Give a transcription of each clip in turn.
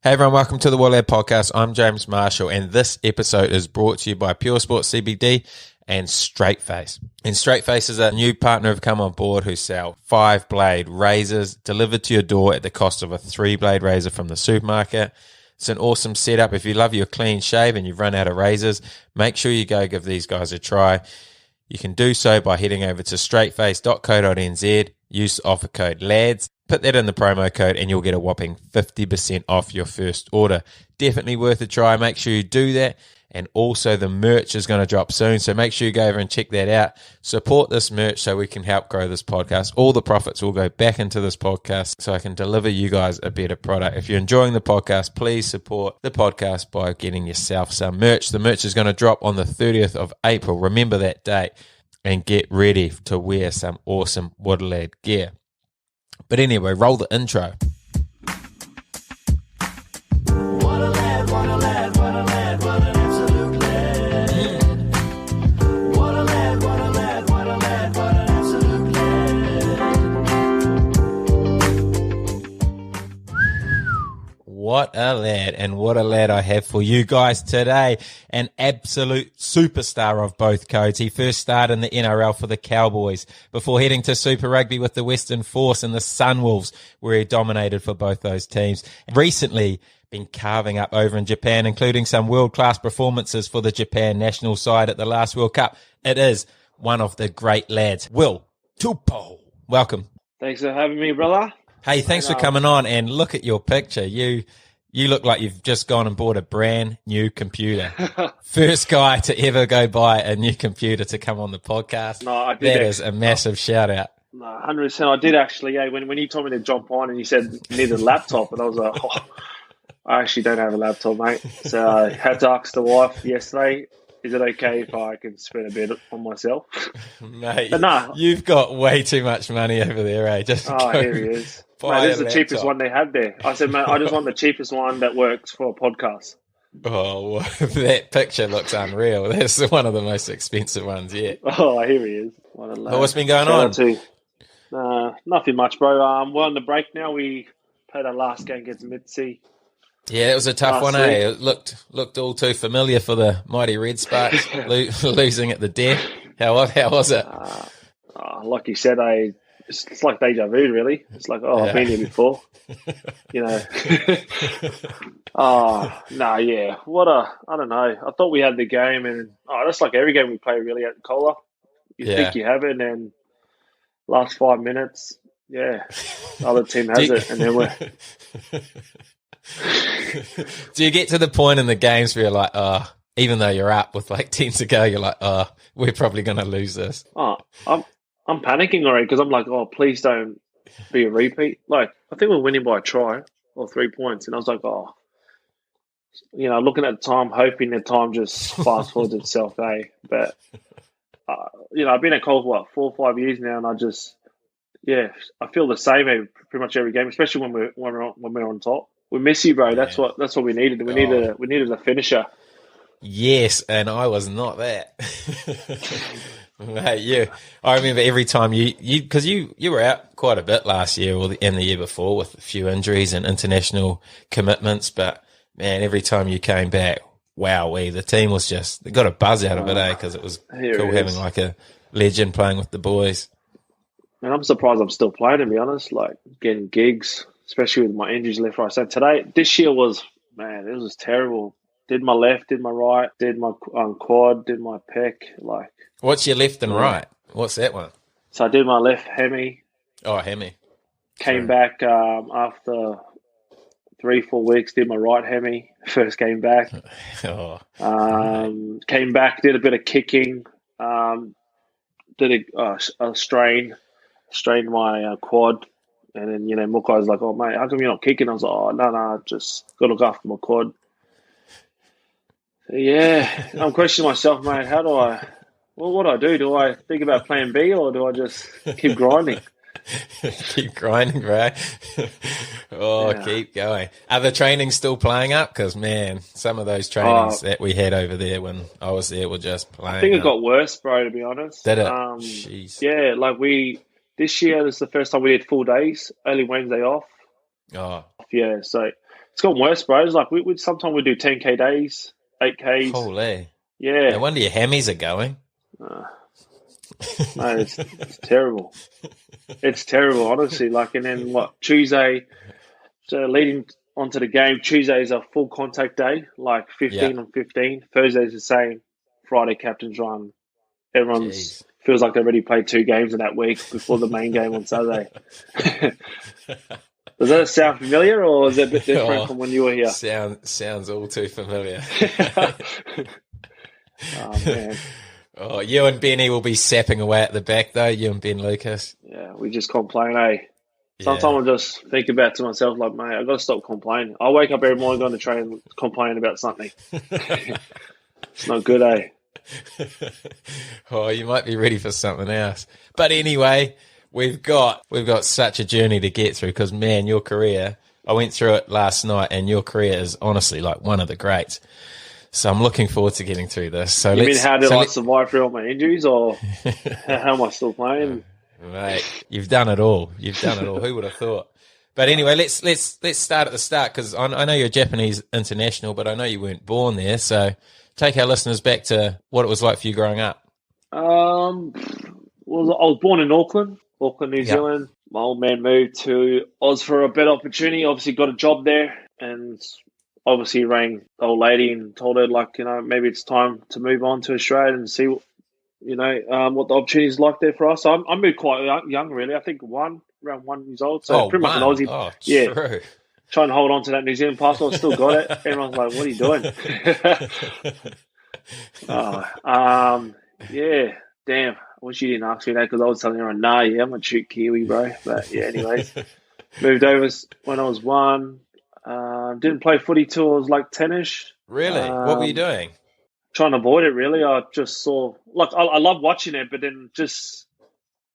Hey everyone, welcome to the Warlad Podcast. I'm James Marshall, and this episode is brought to you by Pure Sports CBD and Straight Face. And Straight Face is a new partner who've come on board who sell 5-blade razors delivered to your door at the cost of a 3-blade razor from the supermarket. It's an awesome setup. If you love your clean shave and you've run out of razors, make sure you go give these guys a try. You can do so by heading over to straightface.co.nz, use the offer code LADS, put that in the promo code and you'll get a whopping 50% off your first order. Definitely worth a try. Make sure you do that. And also the merch is going to drop soon, so make sure you go over and check that out. Support this merch so we can help grow this podcast. All the profits will go back into this podcast so I can deliver you guys a better product. If you're enjoying the podcast, please support the podcast by getting yourself some merch. The merch is going to drop on the 30th of April. Remember that date and get ready to wear some awesome Woodlad gear. But anyway, roll the intro. What a lad, what a lad, what a lad, what an absolute lad. What a lad, what a lad, what a lad, what an absolute lad. What a lad, and what a lad I have for you guys today. An absolute superstar of both codes. He first started in the NRL for the Cowboys before heading to Super Rugby with the Western Force and the Sunwolves, where he dominated for both those teams. Recently, been carving up over in Japan, including some world-class performances for the Japan national side at the last World Cup. It is one of the great lads, Will Tupou. Welcome. Thanks for having me, brother. Hey, thanks for coming on, and look at your picture. You look like you've just gone and bought a brand new computer. First guy to ever go buy a new computer to come on the podcast. No, I did. That is a massive shout out. No, 100%. I did actually. Yeah, when you told me to jump on and you said you need a laptop, and I was like, oh, I actually don't have a laptop, mate. So I had to ask the wife yesterday, is it okay if I can spend a bit on myself? Mate, But nah. You've got way too much money over there, eh? Just Oh, here he is. Mate, this is the cheapest one they have there. I said, mate, I just want the cheapest one that works for a podcast. Oh, well, that picture looks unreal. That's one of the most expensive ones yet. Oh, here he is. What a lad. What's been going Shout on? out to- nothing much, bro. We're on the break now. We played our last game against Mitzi. Yeah, it was a tough one, eh? It looked all too familiar for the mighty Red Sparks, losing at the death. How was it? Like you said, it's like deja vu, really. It's like, I've been here before, you know. I don't know. I thought we had the game, and that's like every game we play, really, at Cola. You think you have it, and then last 5 minutes, the other team has it, and then we're... Do you get to the point in the games where you're like, even though you're up with like 10 to go, you're like, we're probably going to lose this? I'm panicking already because I'm like, please don't be a repeat. Like, I think we're winning by a try or 3 points, and I was like, looking at the time, hoping the time just fast forwards itself, eh? But I've been at Cole for 4 or 5 years now, and I just, I feel the same pretty much every game, especially when we're on top. We miss you, bro. That's what we needed. We needed a finisher. Yes, and I was not that. Mate, I remember every time because you were out quite a bit last year and the year before with a few injuries and international commitments, but man, every time you came back, the team was just, they got a buzz out of it, because it was cool having like a legend playing with the boys. And I'm surprised I'm still playing, to be honest, like getting gigs, especially with my injuries left, right. So this year was terrible. Did my left, did my right, did my quad, did my pec. Like, what's your left and right? What's that one? So I did my left hemi. Oh, hemi. Came back after 3-4 weeks. Did my right hemi. First came back. Came back. Did a bit of kicking. Did a strain. Strained my quad. And then, more guys like, mate, how come you're not kicking? I was like, no, just got to look after my quad. Yeah, I'm questioning myself, mate. What do I do? Do I think about plan B, or do I just keep grinding? Keep grinding, right? Keep going. Are the trainings still playing up? Because, man, some of those trainings that we had over there when I was there were just playing I think it up. got worse, bro, to be honest. Did it? Jeez. Yeah, like this year, this is the first time we did full days, only Wednesday off. Oh. Yeah, so It's gotten worse, bro. It's like we sometimes we do 10K days, 8Ks. Holy. Yeah. No wonder your hammies are going. No, it's terrible. It's terrible, honestly. Like, and then Tuesday, so leading onto the game, Tuesday is a full contact day, like 15 on 15. Thursday's the same. Friday, captain's run. Everyone's feels like they've already played 2 games in that week before the main game on Saturday. Does that sound familiar, or is it a bit different from when you were here? Sounds all too familiar. Oh, man. Oh, you and Benny will be sapping away at the back, though. You and Ben Lucas. Yeah, we just complain, eh? Sometimes I just think about to myself, like, mate, I've got to stop complaining. I wake up every morning, go on the train, and complain about something. It's not good, eh? Oh, you might be ready for something else. But anyway, we've got such a journey to get through because, man, your career, I went through it last night, and your career is honestly like one of the greats. So I'm looking forward to getting through this. So you mean how did I survive through all my injuries, or how am I still playing? Mate, you've done it all. Who would have thought? But anyway, let's start at the start because I know you're a Japanese international, but I know you weren't born there. So take our listeners back to what it was like for you growing up. Well, I was born in Auckland, New Zealand. My old man moved to Oz for a better opportunity. Obviously, got a job there, and obviously rang the old lady and told her, like, maybe it's time to move on to Australia and see, what the opportunities like there for us. So I moved quite young, really. I think around 1 years old. So pretty much an Aussie. Oh, yeah. True. Trying to hold on to that New Zealand passport. Still got it. Everyone's like, what are you doing? Yeah. Damn. I wish you didn't ask me that because I was telling everyone, I'm a true Kiwi, bro. But yeah, anyways. Moved over when I was 1. Didn't play footy till I was like 10-ish. Really? What were you doing? Trying to avoid it, really. I just saw, like, I love watching it, but then I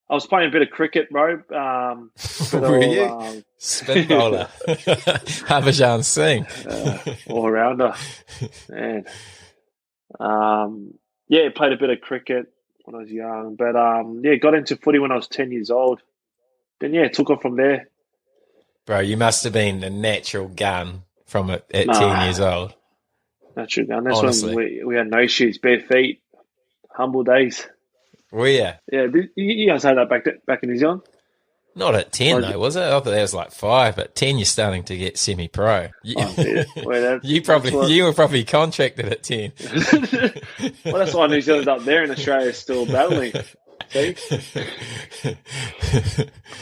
was playing a bit of cricket, bro. Were you? Spin bowler. Harbhajan Singh. All-rounder. Man. Played a bit of cricket when I was young. But, got into footy when I was 10 years old. Then, took off from there. Bro, you must have been a natural gun from at 10 years old. Natural gun. That's honestly when we had no shoes, bare feet, humble days. Were you? Yeah, you guys had that back in New Zealand? Not at 10, though, was it? I thought that was like 5, but 10 you're starting to get semi-pro. You were probably contracted at 10. Well, that's why New Zealand's up there and Australia's still battling. See?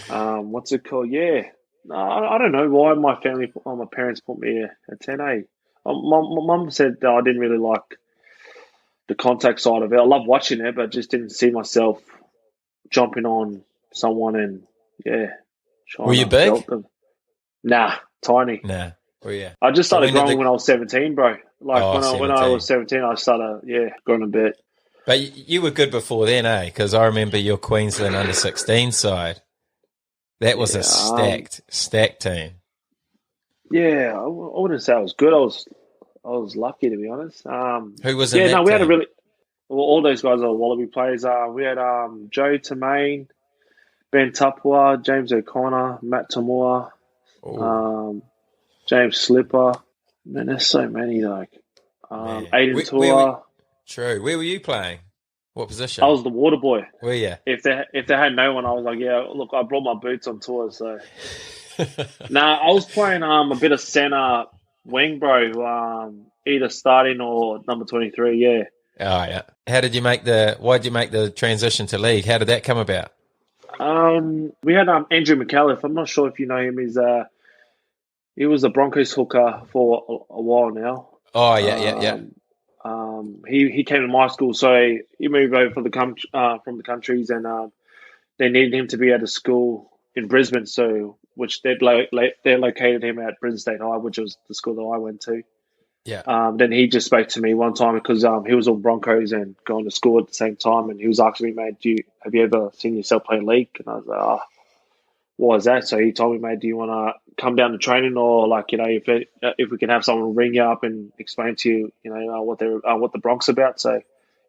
What's it called? Yeah. No, I don't know why my parents put me at 10A. My mum said that I didn't really like the contact side of it. I love watching it, but just didn't see myself jumping on someone and, Were you big? Nah, tiny. Nah. Oh, yeah. I just started growing when I was 17, bro. Like when I was 17, I started, growing a bit. But you were good before then, eh? Because I remember your Queensland under-16 side. That was a stacked team. Yeah, I wouldn't say I was good. I was lucky, to be honest. Who was in that team? We had a really... Well, all those guys are Wallaby players. We had Joe Tamain, Ben Tupou, James O'Connor, Matt Tamua, James Slipper. Man, there's so many, like. Aiden Tua. True. Where were you playing? What position? I was the water boy. Were you? If they had no one, I was like, look, I brought my boots on tour, so. I was playing a bit of centre wing, bro. Either starting or number 23, yeah. Oh, yeah. Why did you make the transition to league? How did that come about? We had Andrew McAuliffe. I'm not sure if you know him. He was the Broncos hooker for a while now. Oh, yeah. He came to my school, so he moved over from the countries, and they needed him to be at a school in Brisbane, so which they located him at Brisbane State High, which was the school that I went to. Yeah. Then he just spoke to me one time because he was on Broncos and going to school at the same time, and he was asking me, mate, have you ever seen yourself play league? And I was like, what is that? So he told me, mate, do you want to come down to training, or like, if we can have someone ring you up and explain to you, what the Bronx about? So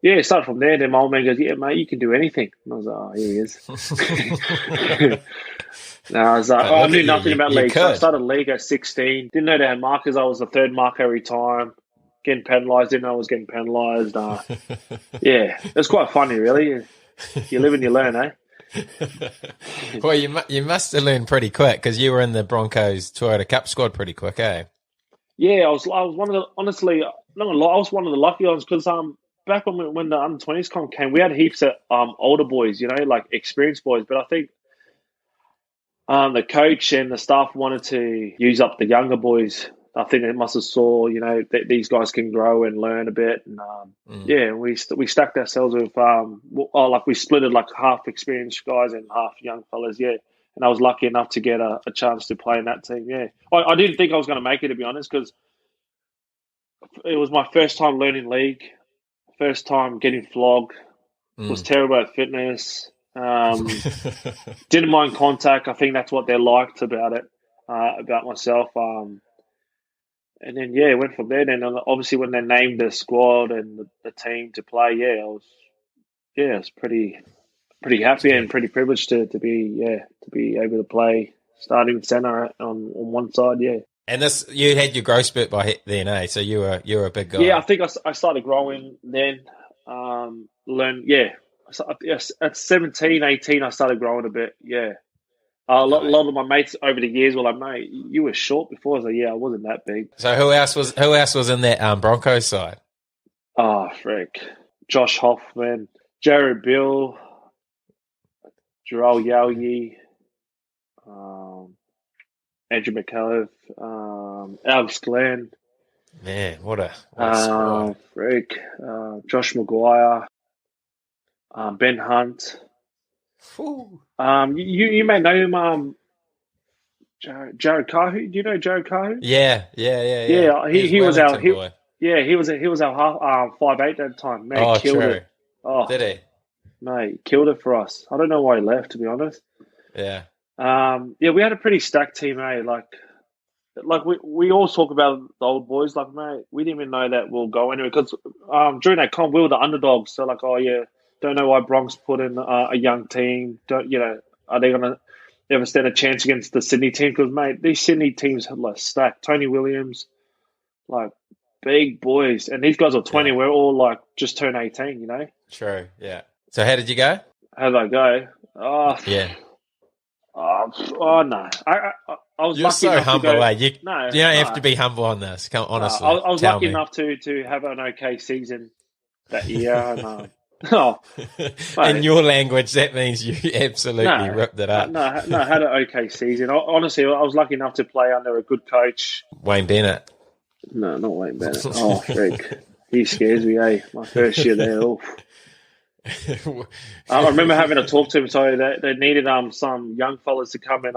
yeah, it started from there. Then my old man goes, "Yeah, mate, you can do anything." And I was like, "Oh, here he is." No, I was like, But I look knew at nothing about you league. So I could. started league at 16. Didn't know they had markers. I was the third marker every time. Getting penalised. Didn't know I was getting penalised. Yeah, it's quite funny, really. You live and you learn, eh? Well, you must have learned pretty quick because you were in the Broncos Toyota Cup squad pretty quick, eh? Yeah, I was one of the, honestly, not gonna lie, I was one of the lucky ones because back when the under-20s came, we had heaps of older boys, like experienced boys. But I think the coach and the staff wanted to use up the younger boys. I think they must have saw, that these guys can grow and learn a bit. And yeah, we stacked ourselves with we split it like half experienced guys and half young fellas. Yeah, and I was lucky enough to get a chance to play in that team. Yeah, I didn't think I was going to make it, to be honest, because it was my first time learning league, first time getting flogged. Was terrible at fitness. Didn't mind contact. I think that's what they liked about it, about myself. And then yeah, went from there. Then obviously when they named the squad and the team to play, I was pretty happy and pretty privileged to be able to play starting centre on one side. Yeah. And you had your growth spurt by then, eh? So you were a big guy. Yeah, I think I started growing then. At 17, 18, I started growing a bit. Yeah. A lot of my mates over the years were like, "Mate, you were short before." I was like, "Yeah, I wasn't that big." So who else was in that Broncos side? Oh, frick. Josh Hoffman, Jared Bill, Jarrell Yowie, Andrew McCullough, Alex Glenn. Man, what a squad. Frick. Josh Maguire, Ben Hunt. You may know him, Jared Kahu. Do you know Jared Kahu? Yeah. Yeah, he was our boy. he was our 5'8" at the time. Man, killed it. Oh, did he? Mate, killed it for us. I don't know why he left, to be honest. Yeah. We had a pretty stacked team, eh? Like we all talk about the old boys. Like, mate, we didn't even know that we'll go anywhere because during that comp we were the underdogs. So like, oh yeah, don't know why Bronx put in a young team. Are they gonna ever stand a chance against the Sydney team? Because mate, these Sydney teams had like stacked. Tony Williams, like big boys, and these guys are 20. Yeah. We're all like just turned 18. True. Yeah. So how did you go? How did I go? Oh yeah. Oh no! I was You're lucky so enough humble, to go, eh? You don't have to be humble on this. Come honestly. I was lucky enough to have an okay season that year. In your language, that means you absolutely ripped it up. No, I had an okay season. Honestly, I was lucky enough to play under a good coach. Wayne Bennett. No, not Wayne Bennett. Oh, freak. He scares me, eh? My first year there. I remember having a talk to him. So they needed some young fellas to come in.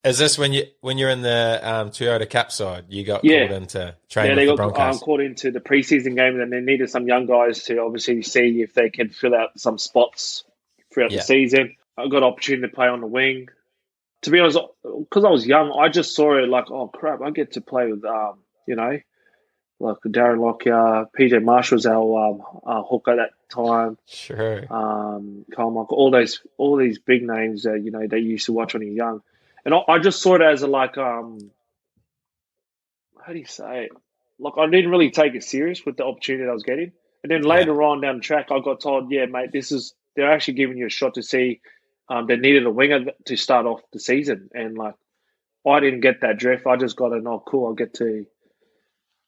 Is this when you're in the Toyota Cup side? You got called into train with the Broncos? Yeah, they got called into the preseason games, and they needed some young guys to obviously see if they could fill out some spots throughout the season. I got an opportunity to play on the wing. To be honest, because I was young, I just saw it like, oh crap, I get to play with like Darren Lockyer, PJ Marshall's our hooker at that time. Sure. Carmichael, all these big names that they used to watch when you're young, and I just saw it as how do you say it? Like I didn't really take it serious with the opportunity that I was getting, and then later on down the track, I got told, yeah, mate, they're actually giving you a shot to see. They needed a winger to start off the season, and like I didn't get that drift. I just got cool. I'll get to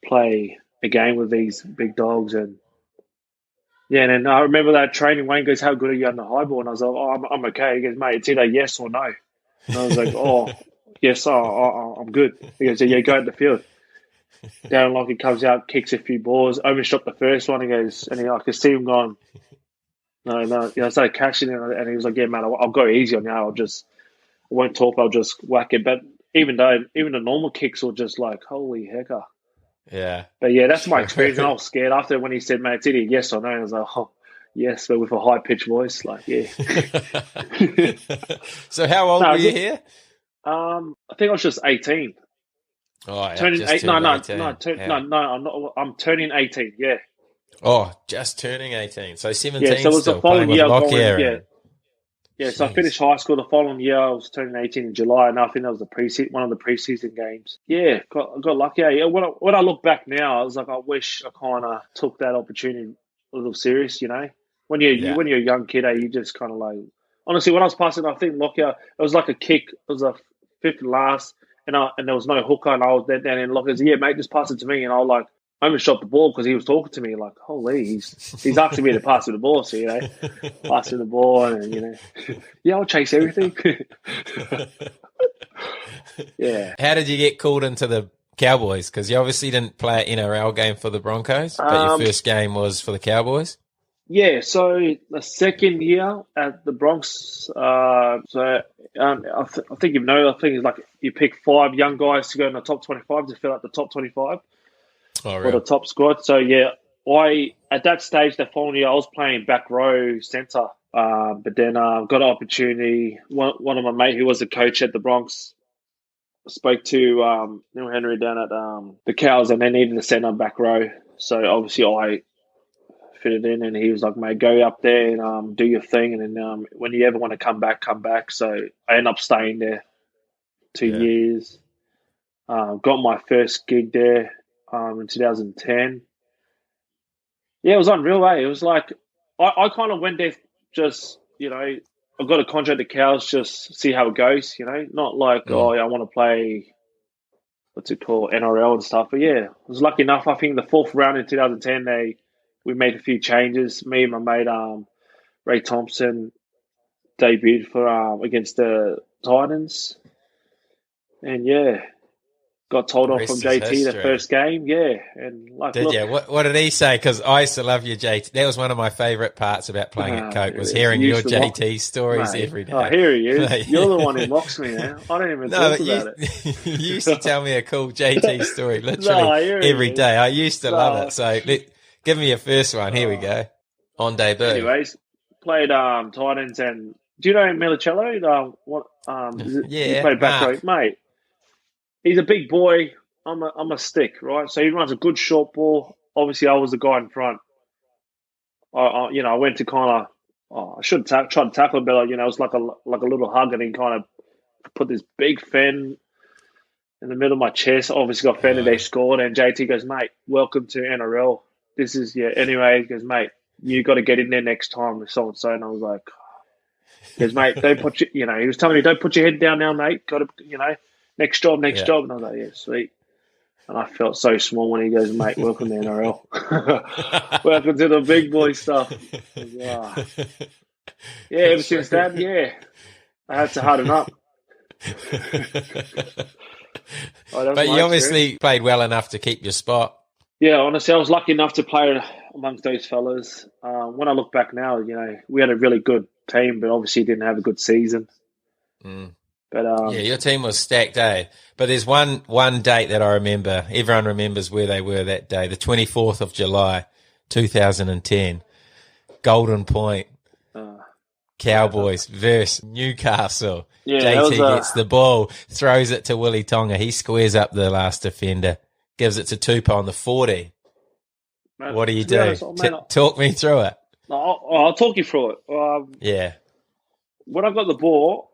play a game with these big dogs, and and I remember that training. Wayne goes, "How good are you on the high ball?" And I was like, "Oh, I'm okay." He goes, "Mate, it's either yes or no." And I was like, "Oh, yes, I'm good." He goes, "Yeah, go at the field." Darren Lockyer comes out, kicks a few balls, overshot the first one. He goes, and I could see him going, "No." I started catching it, and he was like, "Yeah, man, I'll go easy on you. I won't talk. I'll just whack it." But even the normal kicks were just like, holy hecker. Yeah. But yeah, that's my experience. And I was scared after when he said, mate, it's either yes or no. I was like, oh, yes, but with a high-pitched voice. Like, yeah. So how old were you here? I think I was just 18. Oh, yeah. Turning just 8. No, 18. I'm not. I'm turning 18, yeah. Oh, just turning 18. So 17 Yeah, so it was still the following playing with year Lockyer. going, yeah. So I finished high school the following year. I was turning 18 in July, and I think that was one of the preseason games. Yeah, got lucky. Yeah, when I look back now, I was like, I wish I kind of took that opportunity a little serious. You know, when you're a young kid, you just kind of like. Honestly, when I was passing, I think Lockyer, it was like a kick. It was a fifth and last, and there was no hooker, and I was there down in Lockyer's. Yeah, mate, just pass it to me, and I was like. I almost shot the ball because he was talking to me like, holy, he's asking me to pass him the ball. So, passing the ball and, yeah, I'll chase everything. Yeah. How did you get called into the Cowboys? Because you obviously didn't play an NRL game for the Broncos, but your first game was for the Cowboys. Yeah, so the second year at the Bronx, I think I think it's like you pick 5 young guys to go in the top 25 to fill out the top 25. For the top squad. So, yeah, at that stage, the following year, I was playing back row centre. But then got an opportunity. One of my mates who was a coach at the Bronx spoke to Neil Henry down at the Cows, and they needed a centre back row. So, obviously, I fitted in, and he was like, mate, go up there and do your thing. And then when you ever want to come back, come back. So, I ended up staying there 2 years. Got my first gig there. In 2010. Yeah, it was unreal, eh? It was like, I kind of went there just, I got a contract at Cows, just see how it goes, not like, I want to play, what's it called, NRL and stuff. But yeah, I was lucky enough. I think the 4th round in 2010, we made a few changes. Me and my mate, Ray Thompson, debuted for against the Titans. And yeah, got told off from JT the first game, and did you? What did he say? Because I used to love your JT. That was one of my favourite parts about playing at Coke was hearing your JT stories every day. Oh, here he is. You're the one who mocks me now. I don't even talk about it. You used to tell me a cool JT story literally every day. I used to love it. So give me your first one. Here we go. On debut. Anyways, played Titans, and do you know Milicello? He played back row, mate. He's a big boy. I'm a stick, right? So he runs a good short ball. Obviously, I was the guy in front. I went to kind of. I should try to tackle him, but it was like a little hug, and he kind of put this big fan in the middle of my chest. Obviously, got fanned, and they scored. And JT goes, mate, welcome to NRL. This is Anyway, he goes, mate, you got to get in there next time with so and so. And I was like, he goes, mate, don't put he was telling me, don't put your head down now, mate. Got to, next job. And I was like, yeah, sweet. And I felt so small when he goes, mate, welcome to NRL. Welcome to the big boy stuff. Yeah, ever since that, I had to harden up. But you obviously played well enough to keep your spot. Yeah, honestly, I was lucky enough to play amongst those fellas. When I look back now, we had a really good team, but obviously didn't have a good season. But your team was stacked, eh? But there's one date that I remember. Everyone remembers where they were that day, the 24th of July, 2010. Golden Point, Cowboys versus Newcastle. Yeah, JT gets the ball, throws it to Willie Tonga. He squares up the last defender, gives it to Tupou on the 40. Man, what do you do? Honest, talk me through it. I'll talk you through it. When I got the ball,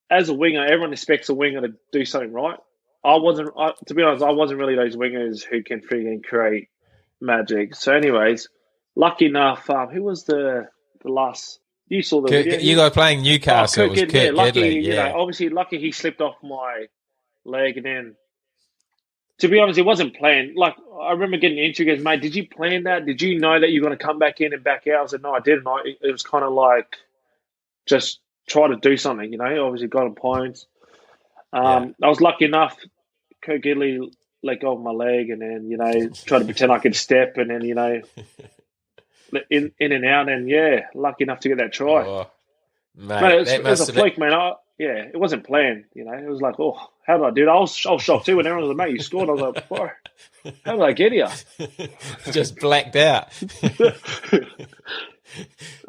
as a winger, everyone expects a winger to do something right. To be honest, I wasn't really those wingers who can freaking create magic. So anyways, lucky enough, who was the last... You saw the video. You guys playing Newcastle. It was Kurt Gidley. Obviously, lucky he slipped off my leg. And then, to be honest, it wasn't planned. Like, I remember getting an interview, goes, mate, did you plan that? Did you know that you were going to come back in and back out? I said, no, I didn't. It was kind of like just try to do something, obviously got on points. I was lucky enough, Kurt Gidley let go of my leg and then, try to pretend I could step and then, in and out and, lucky enough to get that try. Oh, mate, it was a fluke, man. It wasn't planned, It was like, oh, how did I do that? I was shocked too when everyone was like, mate, you scored. I was like, whoa, how did I get here? Just blacked out.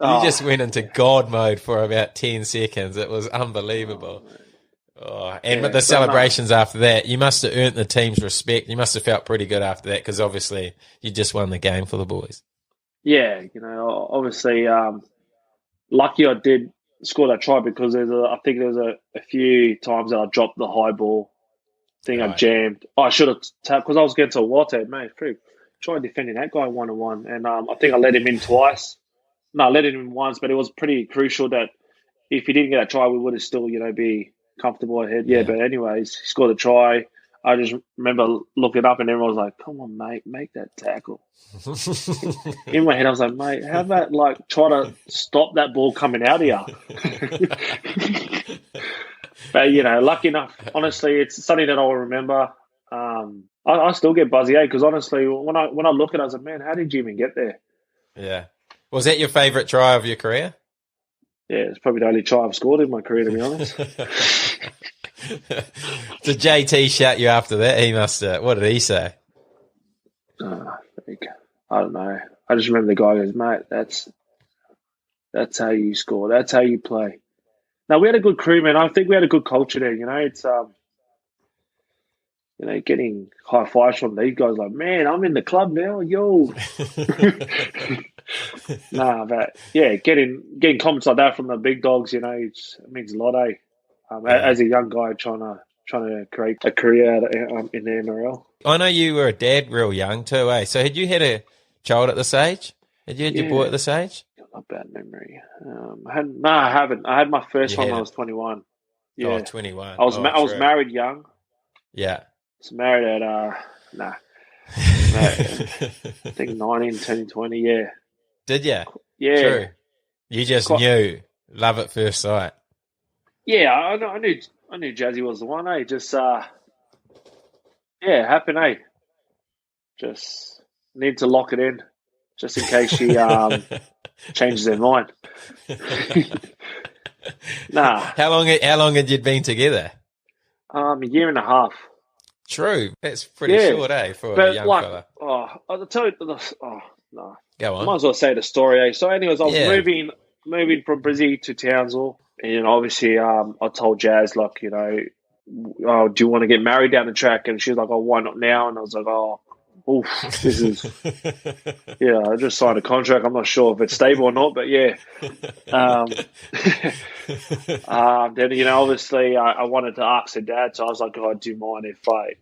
You just went into God mode for about 10 seconds. It was unbelievable. But the celebrations after that, you must have earned the team's respect. You must have felt pretty good after that because obviously you just won the game for the boys. Yeah, obviously, lucky I did score that try because I think there was a few times that I dropped the high ball. I think I Right. jammed. I should have tapped because I was getting to a wild mate. Try defending that guy 1-on-1, and I think I let him in twice. No, I let him in once, but it was pretty crucial that if he didn't get that try, we would have still, be comfortable ahead. Yeah, Yeah. but anyways, he scored a try. I just remember looking up and everyone was like, "Come on, mate, make that tackle." In my head, I was like, "Mate, how about try to stop that ball coming out of you?" But lucky enough, honestly, it's something that I'll remember. I still get buzzy, because honestly, when I look at it, I was like, "Man, how did you even get there?" Yeah. Was that your favourite try of your career? Yeah, it's probably the only try I've scored in my career, to be honest. Did JT shout you after that? He must have. What did he say? I don't know. I just remember the guy goes, "Mate, that's how you score. That's how you play." Now we had a good crew, man. I think we had a good culture there. It's getting high fives from these guys. Like, man, I'm in the club now, yo. Nah, but yeah, getting comments like that from the big dogs, it means a lot, eh? As a young guy trying to create a career in the NRL. I know you were a dad real young too, eh? So had you had a child at this age? Had you had your boy at this age? Not bad memory. I haven't. I had my first You one when had I it. was 21. Oh, Yeah, 21. I was True. married young. Yeah. I was married at I think 19, turning 20. Yeah, Did you? yeah. True. You just knew. Love at first sight. Yeah, I knew Jazzy was the one. Eh, just happened. Eh, just need to lock it in, just in case she changes her mind. Nah, How long had you been together? a year and a half. True. That's pretty Yeah, short, eh, for a but young fella. I'll tell you. Oh no, Go I might on. as well say the story. Eh? So, anyways, I was Yeah. moving from Brizzy to Townsville, and obviously, I told Jazz oh, do you want to get married down the track? And she was like, "Oh, why not now?" And I was like, "Oh, oof, this is I just signed a contract. I'm not sure if it's stable or not, but yeah." Then obviously, I wanted to ask her dad, so I was like, "Oh, do you mind if I?"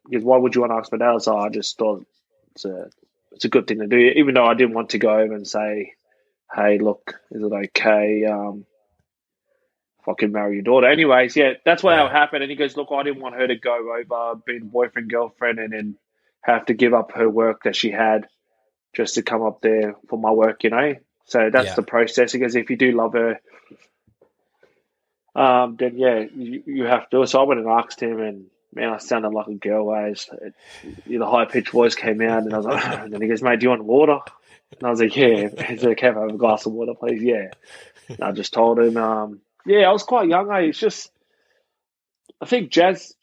Because why would you want to ask my dad? So I just thought it's a good thing to do, even though I didn't want to go over and say, "Hey, look, is it okay if I can marry your daughter?" Anyways, yeah, that's how it happened. And he goes, "Look, I didn't want her to go over being boyfriend, girlfriend, and then have to give up her work that she had just to come up there for my work, So that's the process. He goes, if you do love her, then yeah, you have to. So I went and asked him, and man, I sounded like a girl. The high pitched voice came out, and I was like, and then he goes, "Mate, do you want water?" And I was like, "Yeah." He's like, "Can I have a glass of water, please?" Yeah. And I just told him, I was quite young. It's just, I think Jazz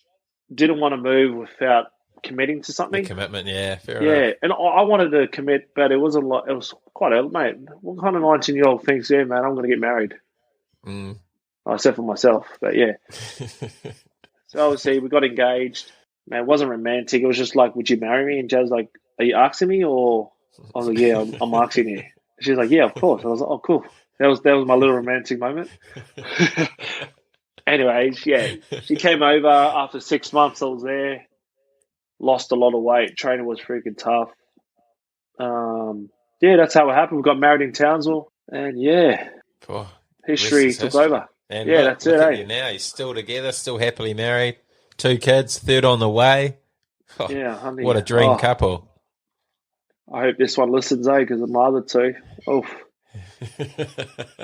didn't want to move without committing to The something. commitment, yeah, fair Yeah, enough. and I wanted to commit, but it wasn't like, it was quite early, mate. What kind of 19-year-old thinks, "Yeah, man, I'm going to get married"? Mm. Except for myself, but yeah. So obviously we got engaged. Man, it wasn't romantic. It was just like, "Would you marry me?" And Jazz like, "Are you asking me?" Or I was like, "Yeah, I'm asking you." She's like, "Yeah, of course." I was like, "Oh, cool." That was my little romantic moment. Anyways, yeah, she came over after 6 months. I was there. Lost a lot of weight. Training was freaking tough. That's how it happened. We got married in Townsville, and Oh, history rest is took history. over. And Yeah, look, that's it, at eh? you now. You're still together, still happily married, 2 kids, third on the way. Oh, Yeah, honey. what a dream couple. I hope this one listens, eh? Because my other two,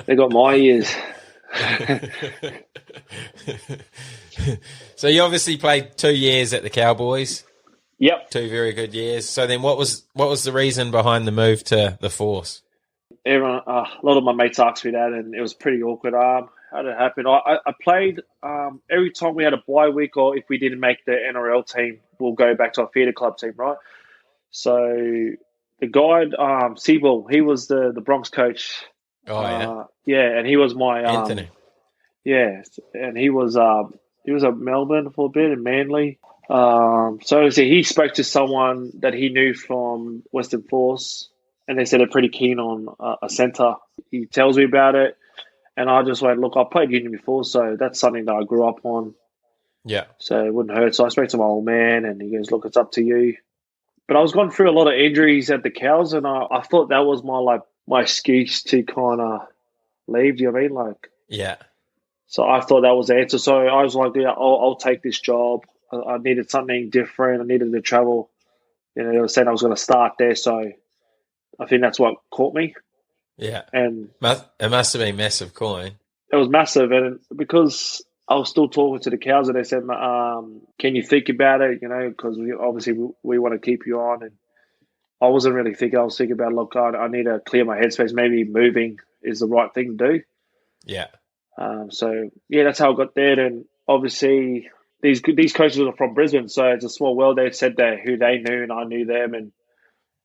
they got my ears. So you obviously played 2 years at the Cowboys. Yep. 2 very good years. So then what was the reason behind the move to the Force? Everyone, a lot of my mates asked me that, and it was pretty awkward. How did it happen? I played every time we had a bye week, or if we didn't make the NRL team, we'll go back to our theatre club team, right? So the guy, Seabull, he was the Bronx coach. Oh, yeah. Yeah, and he was my Anthony. yeah, and he was at Melbourne for a bit in Manly. So he spoke to someone that he knew from Western Force, and they said they're pretty keen on a centre. He tells me about it, and I just went, look, I played union before, so that's something that I grew up on, Yeah. so it wouldn't hurt. So I spoke to my old man, and he goes, look, it's up to you. But I was going through a lot of injuries at the Cows, and I thought that was my excuse to kind of leave. Do you know what I mean? Like, Yeah. so I thought that was the answer. So I was like, yeah, I'll take this job. I needed something different. I needed to travel. You know, they were saying I was going to start there, so I think that's what caught me. Yeah. And It must have been massive coin. it was massive, and because I was still talking to the Cows, and they said, "Can you think about it?" You know, because we want to keep you on, and I wasn't really thinking. I was thinking about, look, I need to clear my headspace. Maybe moving is the right thing to do. Yeah. So yeah, that's how I got there. And obviously, these coaches are from Brisbane, so it's a small world. They said that who they knew, and I knew them, and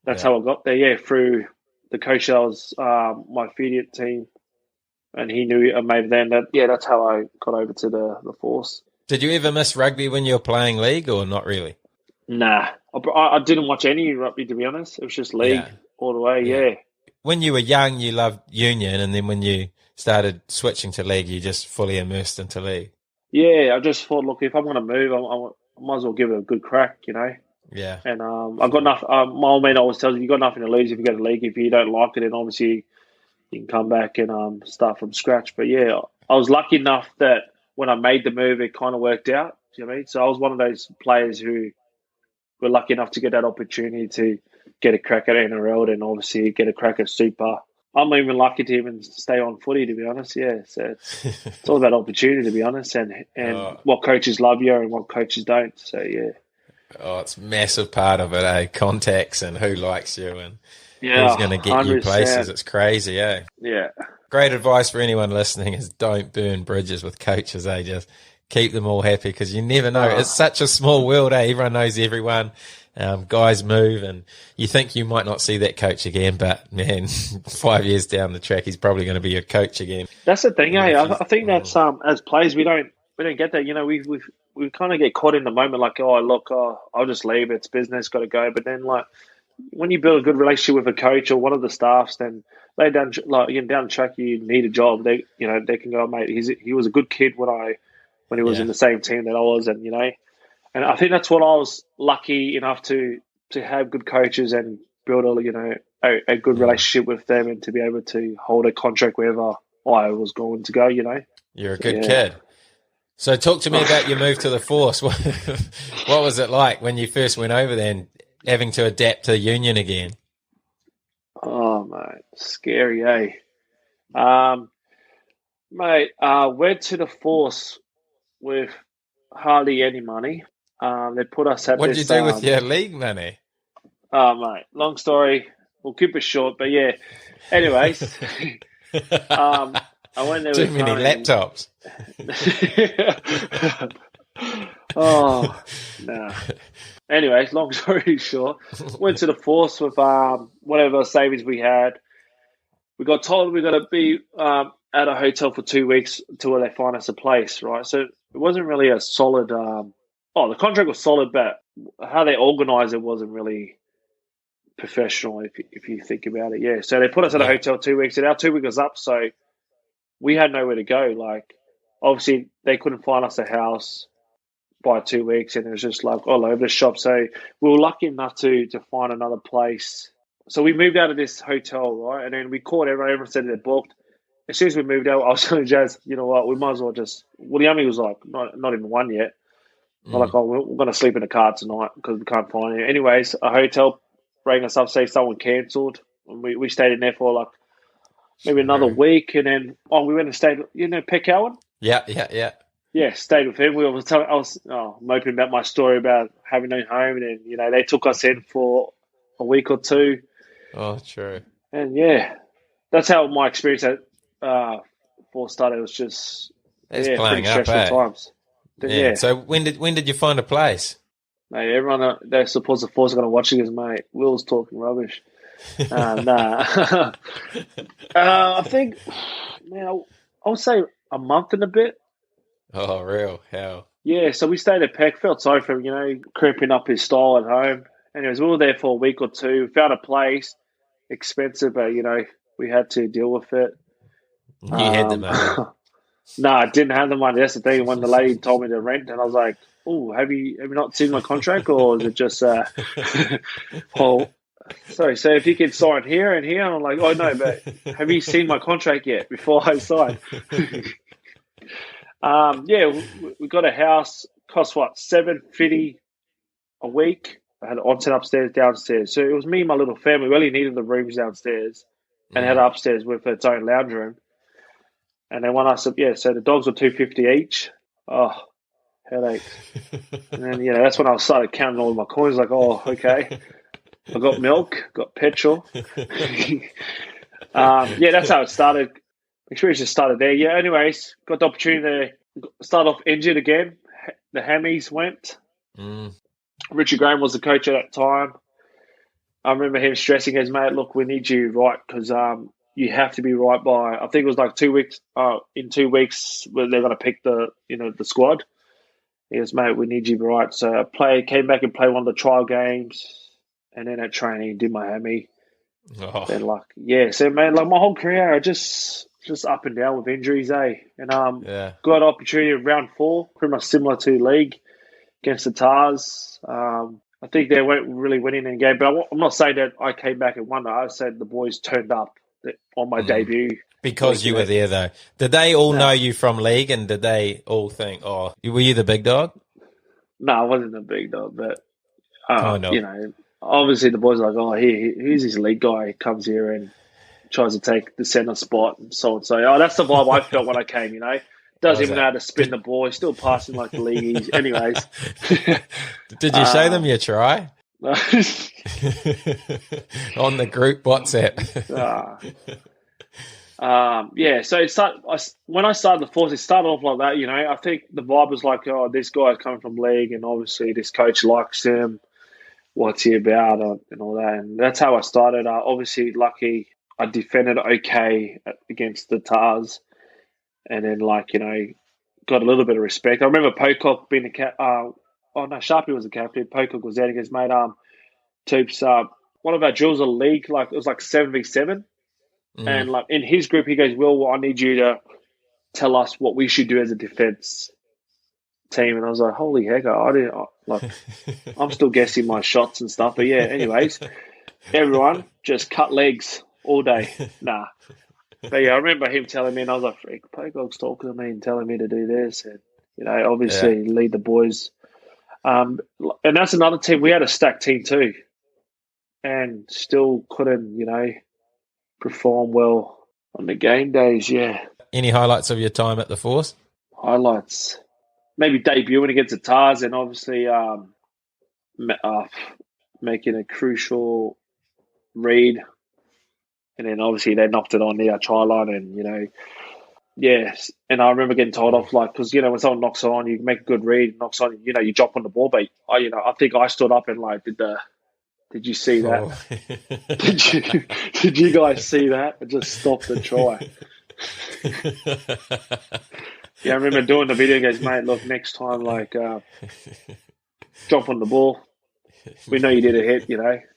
that's how I got there. Yeah, through the coach that was my affiliate team, and he knew a mate then. That's how I got over to the force. Did you ever miss rugby when you were playing league, or not really? Nah, I didn't watch any rugby, to be honest. It was just league all the way. Yeah. When you were young, you loved union, and then when you started switching to league, you just fully immersed into league. Yeah, I just thought, look, if I'm going to move, I might as well give it a good crack, you know. Yeah. And I got nothing. My old man always tells me, you got nothing to lose if you go to league. If you don't like it, then obviously you can come back and start from scratch. But yeah, I was lucky enough that when I made the move, it kind of worked out. Do you know what I mean? So I was one of those players who were lucky enough to get that opportunity to get a crack at NRL and obviously get a crack at Super. I'm even lucky to even stay on footy, to be honest. Yeah, so it's all about opportunity, to be honest, and what coaches love you and what coaches don't. So yeah. Oh, it's a massive part of it, eh? Contacts and who likes you and yeah, who's going to get 100%. You places. It's crazy, eh? Yeah. Great advice for anyone listening is don't burn bridges with coaches, eh? Just keep them all happy because you never know. It's such a small world, eh? Everyone knows everyone. Guys move and you think you might not see that coach again, but man, 5 years down the track, he's probably going to be your coach again. That's the thing, eh? I think that's as players we don't get that. You know, we kind of get caught in the moment, like, I'll just leave. It's business, got to go. But then, like, when you build a good relationship with a coach or one of the staffs, then they down the track, you need a job. They can go, mate. He was a good kid when he was in the same team that I was, and and I think that's what I was lucky enough to have good coaches and build a good relationship with them and to be able to hold a contract wherever I was going to go. You're a good kid. So talk to me about your move to the Force. What was it like when you first went over there and having to adapt to union again? Oh, mate, scary, eh? Mate, went to the Force with hardly any money. They put us at what did you do with your league money? Oh, mate, long story. We'll keep it short, but yeah. Anyways, I went there Too many laptops. Oh, no. Anyways, long story short, went to the Force with whatever savings we had. We got told we got to be at a hotel for 2 weeks until they find us a place, right? So it wasn't really a solid. The contract was solid, but how they organised it wasn't really professional. If you think about it, yeah. So they put us at a hotel 2 weeks, and our 2 weeks was up, so we had nowhere to go. Like, obviously, they couldn't find us a house by 2 weeks, and it was just like all over the shop. So we were lucky enough to find another place. So we moved out of this hotel, right? And then we called everyone. Everyone said they're booked. As soon as we moved out, I was telling Jazz, you know what, we might as well just... Well, the army was like, not even one yet. We're like, we're going to sleep in the car tonight because we can't find it. Anyways, a hotel rang us up, say someone cancelled. And we stayed in there for like maybe another week. And then we went and stayed, Pet Cowan? Yeah. Yeah, stayed with him. I was moping about my story about having no home. And then, they took us in for a week or two. Oh, true. And yeah, that's how my experience at Force started. It was just playing pretty stressful times. Yeah. So when did you find a place? Mate, everyone that supports the Force are going to watch this, mate. Will's talking rubbish. Nah. I think, man, I would say a month and a bit. Oh, real? How? Yeah, so we stayed at Peck. Felt sorry for him, crimping up his style at home. Anyways, we were there for a week or two. Found a place. expensive, but we had to deal with it. You had the money. No, I didn't have the money. That's the thing. When the lady told me to rent, and I was like, "Oh, have you not seen my contract, or is it just oh, sorry. So if you can sign here and here," and I'm like, "Oh no, but have you seen my contract yet before I sign?" Yeah, we got a house. Cost what, $750 a week. I had an onsen upstairs, downstairs. So it was me and my little family. We only needed the rooms downstairs, and had upstairs with its own lounge room. And then when I said, so the dogs were $250 each. Oh, headaches. And then that's when I started counting all of my coins. Like, oh, okay, I got milk, got petrol. That's how it started. Experience just started there. Yeah. Anyways, got the opportunity to start off injured again. The hammies went. Richard Graham was the coach at that time. I remember him stressing his mate, "Look, we need you right because you have to be right by." I think it was like 2 weeks. In 2 weeks, they're going to pick the squad. He goes, "Mate, we need you right." So I came back and played one of the trial games, and then at training did my hammy. Oh. Then so man, like my whole career, I just up and down with injuries, And got an opportunity in round 4, pretty much similar to league against the Tars. I think they weren't really winning in the game, but I'm not saying that I came back and won. I said the boys turned up on my debut. Because you were there, though. Did they all know you from league, and did they all think, "Oh, were you the big dog"? No, I wasn't the big dog, but no. Obviously the boys are like, "Oh, here's this league guy. He comes here and tries to take the centre spot and so on." So, that's the vibe I felt when I came. Doesn't even know how to spin the ball. He's still passing like the leagueies. Anyways. Did you show them your try? On the group WhatsApp. So when I started the force, it started off like that. I think the vibe was like, "Oh, this guy's coming from league, and obviously this coach likes him. What's he about?" And all that. And that's how I started. Obviously, lucky I defended okay against the Tars. And then, got a little bit of respect. I remember Pocock being the Sharpie was the captain. Pocock was there against mate Tupou. One of our drills of the league, it was 7v7. And in his group, he goes, "Well, I need you to tell us what we should do as a defense team." And I was like, "Holy heck, I'm still guessing my shots and stuff." But anyways, everyone just cut legs all day. Nah. But I remember him telling me, and I was like, "Freak, Pocock's talking to me and telling me to do this," and obviously lead the boys. And that's another team. We had a stacked team too, and still couldn't, perform well on the game days. Yeah. Any highlights of your time at the Force? Highlights, maybe debuting against the Tars, and obviously making a crucial read. And then obviously they knocked it on the try line, and and I remember getting told off because when someone knocks on, you make a good read, knocks on, you drop on the ball, but I think I stood up and did you see that? Oh. Did you guys see that? I just stopped the try. I remember doing the video games, "Mate, look, next time jump on the ball. We know you did a hit,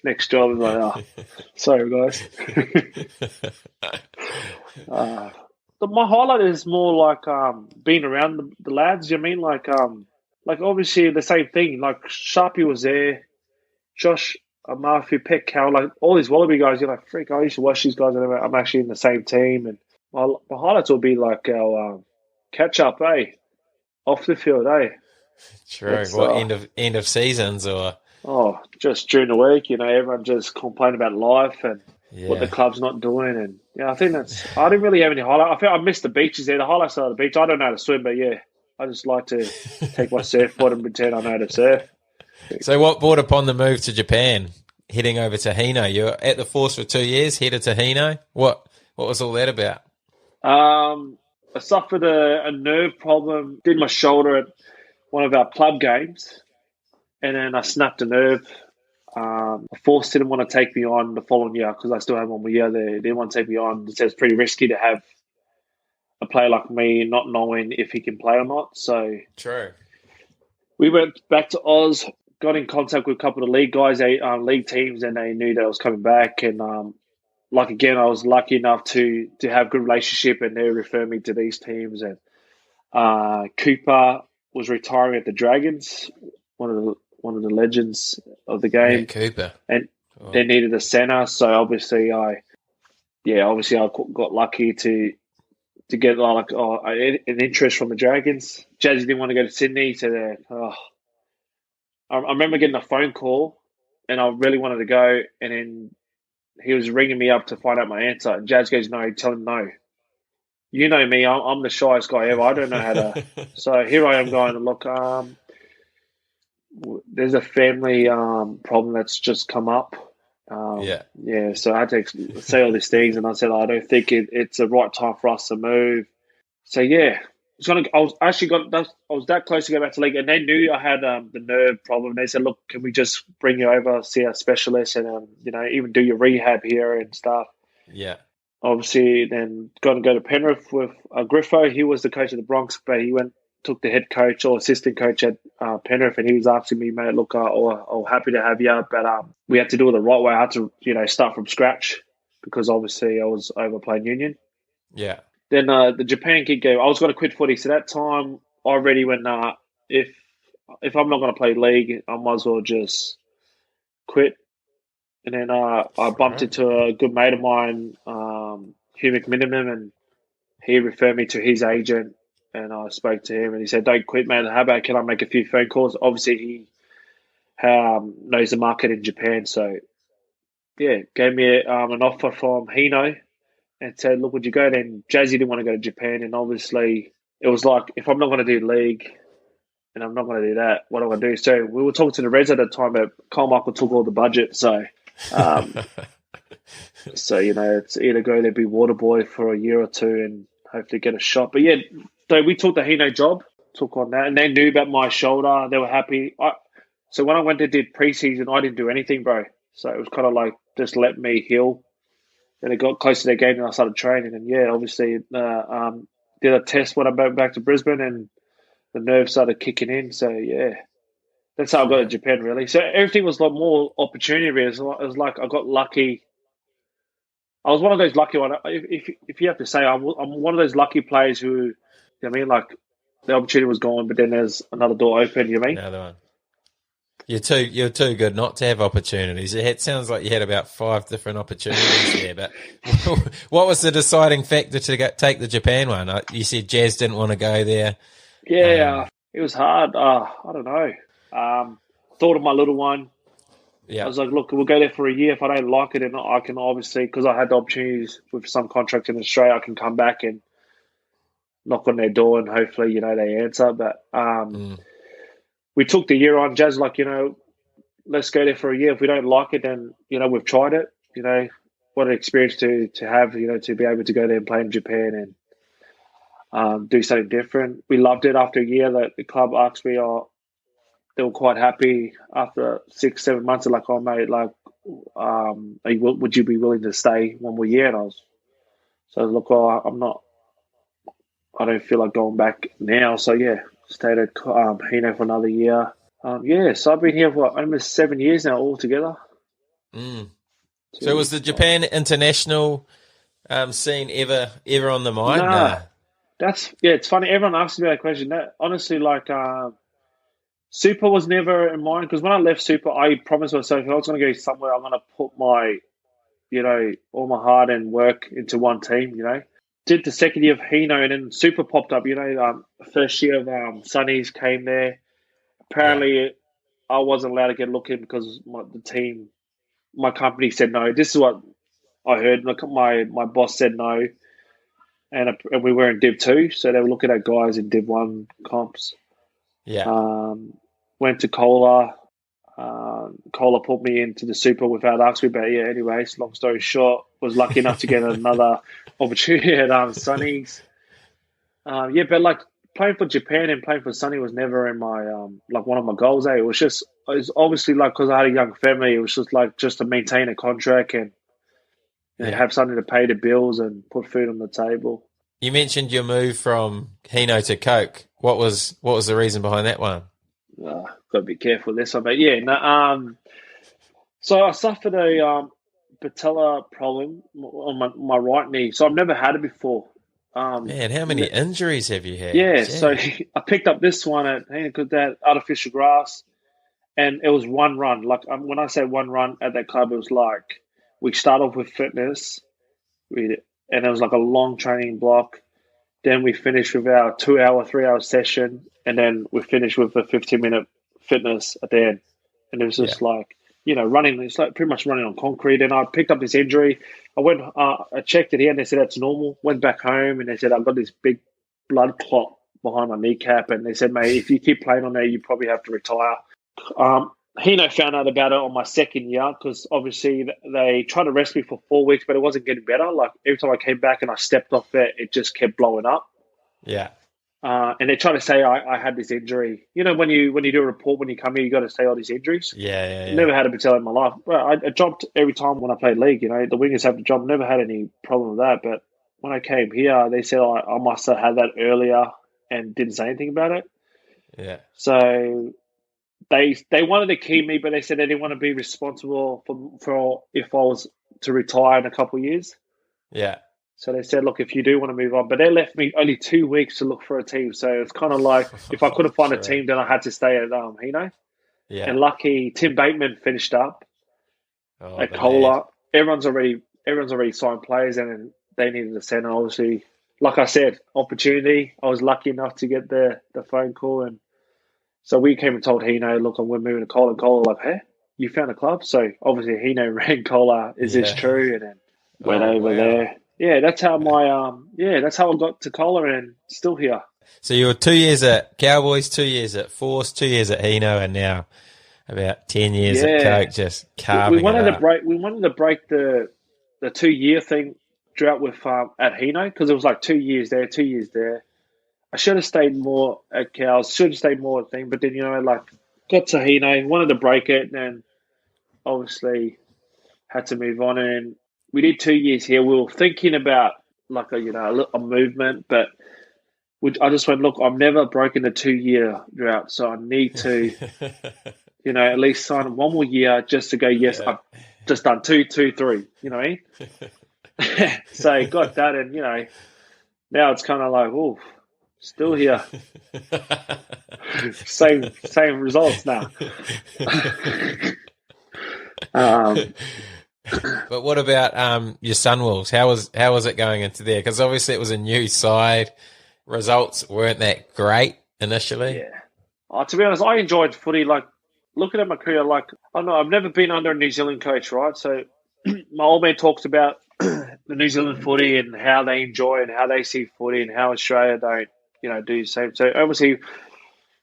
Next job, I'm like, sorry, guys." My highlight is more being around the lads. Obviously the same thing. Sharpie was there, Josh, Murphy, Peck, Cal, all these Wallaby guys. You're like, "Freak, I used to watch these guys, and I'm actually in the same team." And my highlights will be our catch up, off the field, True. What end of seasons or? Oh, just during the week, everyone just complain about life and what the club's not doing. And I think I didn't really have any highlight. I think I missed the beaches there. The highlights are the beach. I don't know how to swim, but I just like to take my surfboard and pretend I know how to surf. So what brought upon the move to Japan, heading over to Hino? You were at the Force for 2 years, headed to Hino. What was all that about? I suffered a nerve problem, did my shoulder at one of our club games. And then I snapped a nerve. Force didn't want to take me on the following year because I still had 1 more year there. They didn't want to take me on. They said it's pretty risky to have a player like me not knowing if he can play or not. So true. We went back to Oz, got in contact with a couple of league guys, league teams, and they knew that I was coming back. And like again, I was lucky enough to have good relationship, and they refer me to these teams. And Cooper was retiring at the Dragons, one of the legends of the game, Cooper, and they needed a center. So obviously, I got lucky to get an interest from the Dragons. Jazzy didn't want to go to Sydney, so I remember getting a phone call, and I really wanted to go, and then he was ringing me up to find out my answer. And Jazz goes, "No, tell him no. You know me, I'm the shyest guy ever. I don't know how to." So here I am going, look, there's a family problem that's just come up. So I had to say all these things, and I said, I don't think it's the right time for us to move. So I was that close to go back to league, and they knew I had the nerve problem. They said, "Look, can we just bring you over, see our specialist, and even do your rehab here and stuff?" Yeah. Obviously, then got to go to Penrith with Griffo. He was the coach of the Bronx, but he took the head coach or assistant coach at Penrith, and he was asking me, "Mate, look, I'm happy to have you, but we had to do it the right way. I had to, start from scratch because obviously I was overplaying Union." Yeah. Then the Japan gig game, I was going to quit footy. So that time, I already went, if I'm not going to play league, I might as well just quit. And then I bumped into a good mate of mine, Hugh McMiniman, and he referred me to his agent. And I spoke to him, and he said, "Don't quit, man. How about can I make a few phone calls?" Obviously, he knows the market in Japan. So, gave me an offer from Hino and said, "Look, would you go?" Then Jazzy didn't want to go to Japan. And obviously, it was like, if I'm not going to do league and I'm not going to do that, what do I do? So we were talking to the Reds at the time, but Kyle Michael took all the budget. So, it's either go there, be water boy for a year or two and hopefully get a shot. But so we took the Hino job, took on that, and they knew about my shoulder. They were happy. So when I went to did preseason, I didn't do anything, bro. So it was kind of like just let me heal. Then it got close to their game, and I started training. And obviously, did a test when I went back to Brisbane, and the nerves started kicking in. So that's how I got to Japan, really. So everything was like more opportunity. It was like I got lucky. I was one of those lucky ones. If you have to say, I'm one of those lucky players who, like the opportunity was gone, but then there's another door open. You know what I mean? Another one. You're too good not to have opportunities. It sounds like you had about 5 different opportunities there. But what was the deciding factor to take the Japan one? You said Jazz didn't want to go there. Yeah, it was hard. I don't know. Thought of my little one. Yeah. I was like, look, we'll go there for a year. If I don't like it, and I can obviously, because I had the opportunities with some contracts in Australia, I can come back and knock on their door and hopefully, they answer. But we took the year on. Jazz like, let's go there for a year. If we don't like it, then, we've tried it. What an experience to have, to be able to go there and play in Japan and do something different. We loved it after a year. That the club asked me, they were quite happy after 6-7 months. They're like, "Oh, mate, like, would you be willing to stay one more year?" And I was, look, I don't feel like going back now. So stayed at Hino for another year. So I've been here for almost 7 years now altogether. So was the Japan international scene ever on the mind? Nah. It's funny. Everyone asks me that question. That honestly, like, Super was never in mind, because when I left Super, I promised myself if I was going to go somewhere, I'm going to put my, all my heart and work into one team. Did the second year of Hino, and then Super popped up. First year of Sunnies came there. Apparently, I wasn't allowed to get a look in because my company said no. This is what I heard. My boss said no, and we were in Div 2, so they were looking at guys in Div 1 comps. Yeah. Went to Cola. Cola put me into the Super without asking me. But anyways, long story short, was lucky enough to get another opportunity at Sunnies. But like playing for Japan and playing for Sunny was never in my one of my goals. It was obviously like, because I had a young family, it was just to maintain a contract and have something to pay the bills and put food on the table. You mentioned your move from Hino to Coke. What was the reason behind that one? Got to be careful with this one, but so I suffered a patella problem on my right knee, so I've never had it before. Man, how many injuries have you had? Yeah, Gee. so I picked up this one at that artificial grass, and it was one run. Like when I say one run at that club, it was like we start off with fitness, and it was like a long training block. Then we finished with our 2 hour, 3 hour session, and then we finished with a 15-minute fitness at the end. And it was just like, running. It's like pretty much running on concrete. And I picked up this injury. I went, I checked it here, and they said that's normal. Went back home, and they said I've got this big blood clot behind my kneecap. And they said, mate, if you keep playing on there, you probably have to retire. Hino found out about it on my second year because obviously they tried to rest me for 4 weeks, but it wasn't getting better. Like every time I came back and I stepped off it just kept blowing up. Yeah. And they try to say I had this injury. When you do a report when you come here, you got to say all these injuries. Yeah. Never had a patella in my life. Well, I jumped every time when I played league. The wingers have to jump. Never had any problem with that. But when I came here, they said I must have had that earlier and didn't say anything about it. Yeah. So they wanted to keep me, but they said they didn't want to be responsible for if I was to retire in a couple of years. Yeah. So they said, look, if you do want to move on, but they left me only 2 weeks to look for a team. So it's kind of like if I couldn't find a team, then I had to stay at Hino. Yeah. And lucky Tim Bateman finished up at Cola. Everyone's already signed players, and they needed a centre. Obviously, like I said, opportunity. I was lucky enough to get the phone call, and so we came and told Hino, look, we're moving to Cola. And Cola like, hey, you found a club? So obviously Hino rang Cola, is this true? And then went over there. Yeah, that's how that's how I got to Cola and still here. So you were 2 years at Cowboys, 2 years at Force, 2 years at Hino, and now about 10 years at Coke, just carving we wanted it to up. break. We wanted to break the 2 year thing drought with at Hino because it was like 2 years there, 2 years there. I should have stayed more at Cows. Should have stayed more at thing, but then got to Hino, wanted to break it, and obviously had to move on. And we did 2 years here. We were thinking about like a movement, but I just went, look, I've never broken the 2 year drought, so I need to, at least sign one more year just to go. Yes, I've just done 2, 2, 3. You know what I mean? So got that, and now it's kind of like, oh, still here. same results now. But what about your Sunwolves? How was it going into there? Because obviously it was a new side. Results weren't that great initially. Yeah. To be honest, I enjoyed footy. Like looking at my career, like I don't know, I've never been under a New Zealand coach, right? So my old man talks about the New Zealand footy and how they enjoy and how they see footy and how Australia don't, do the same. So obviously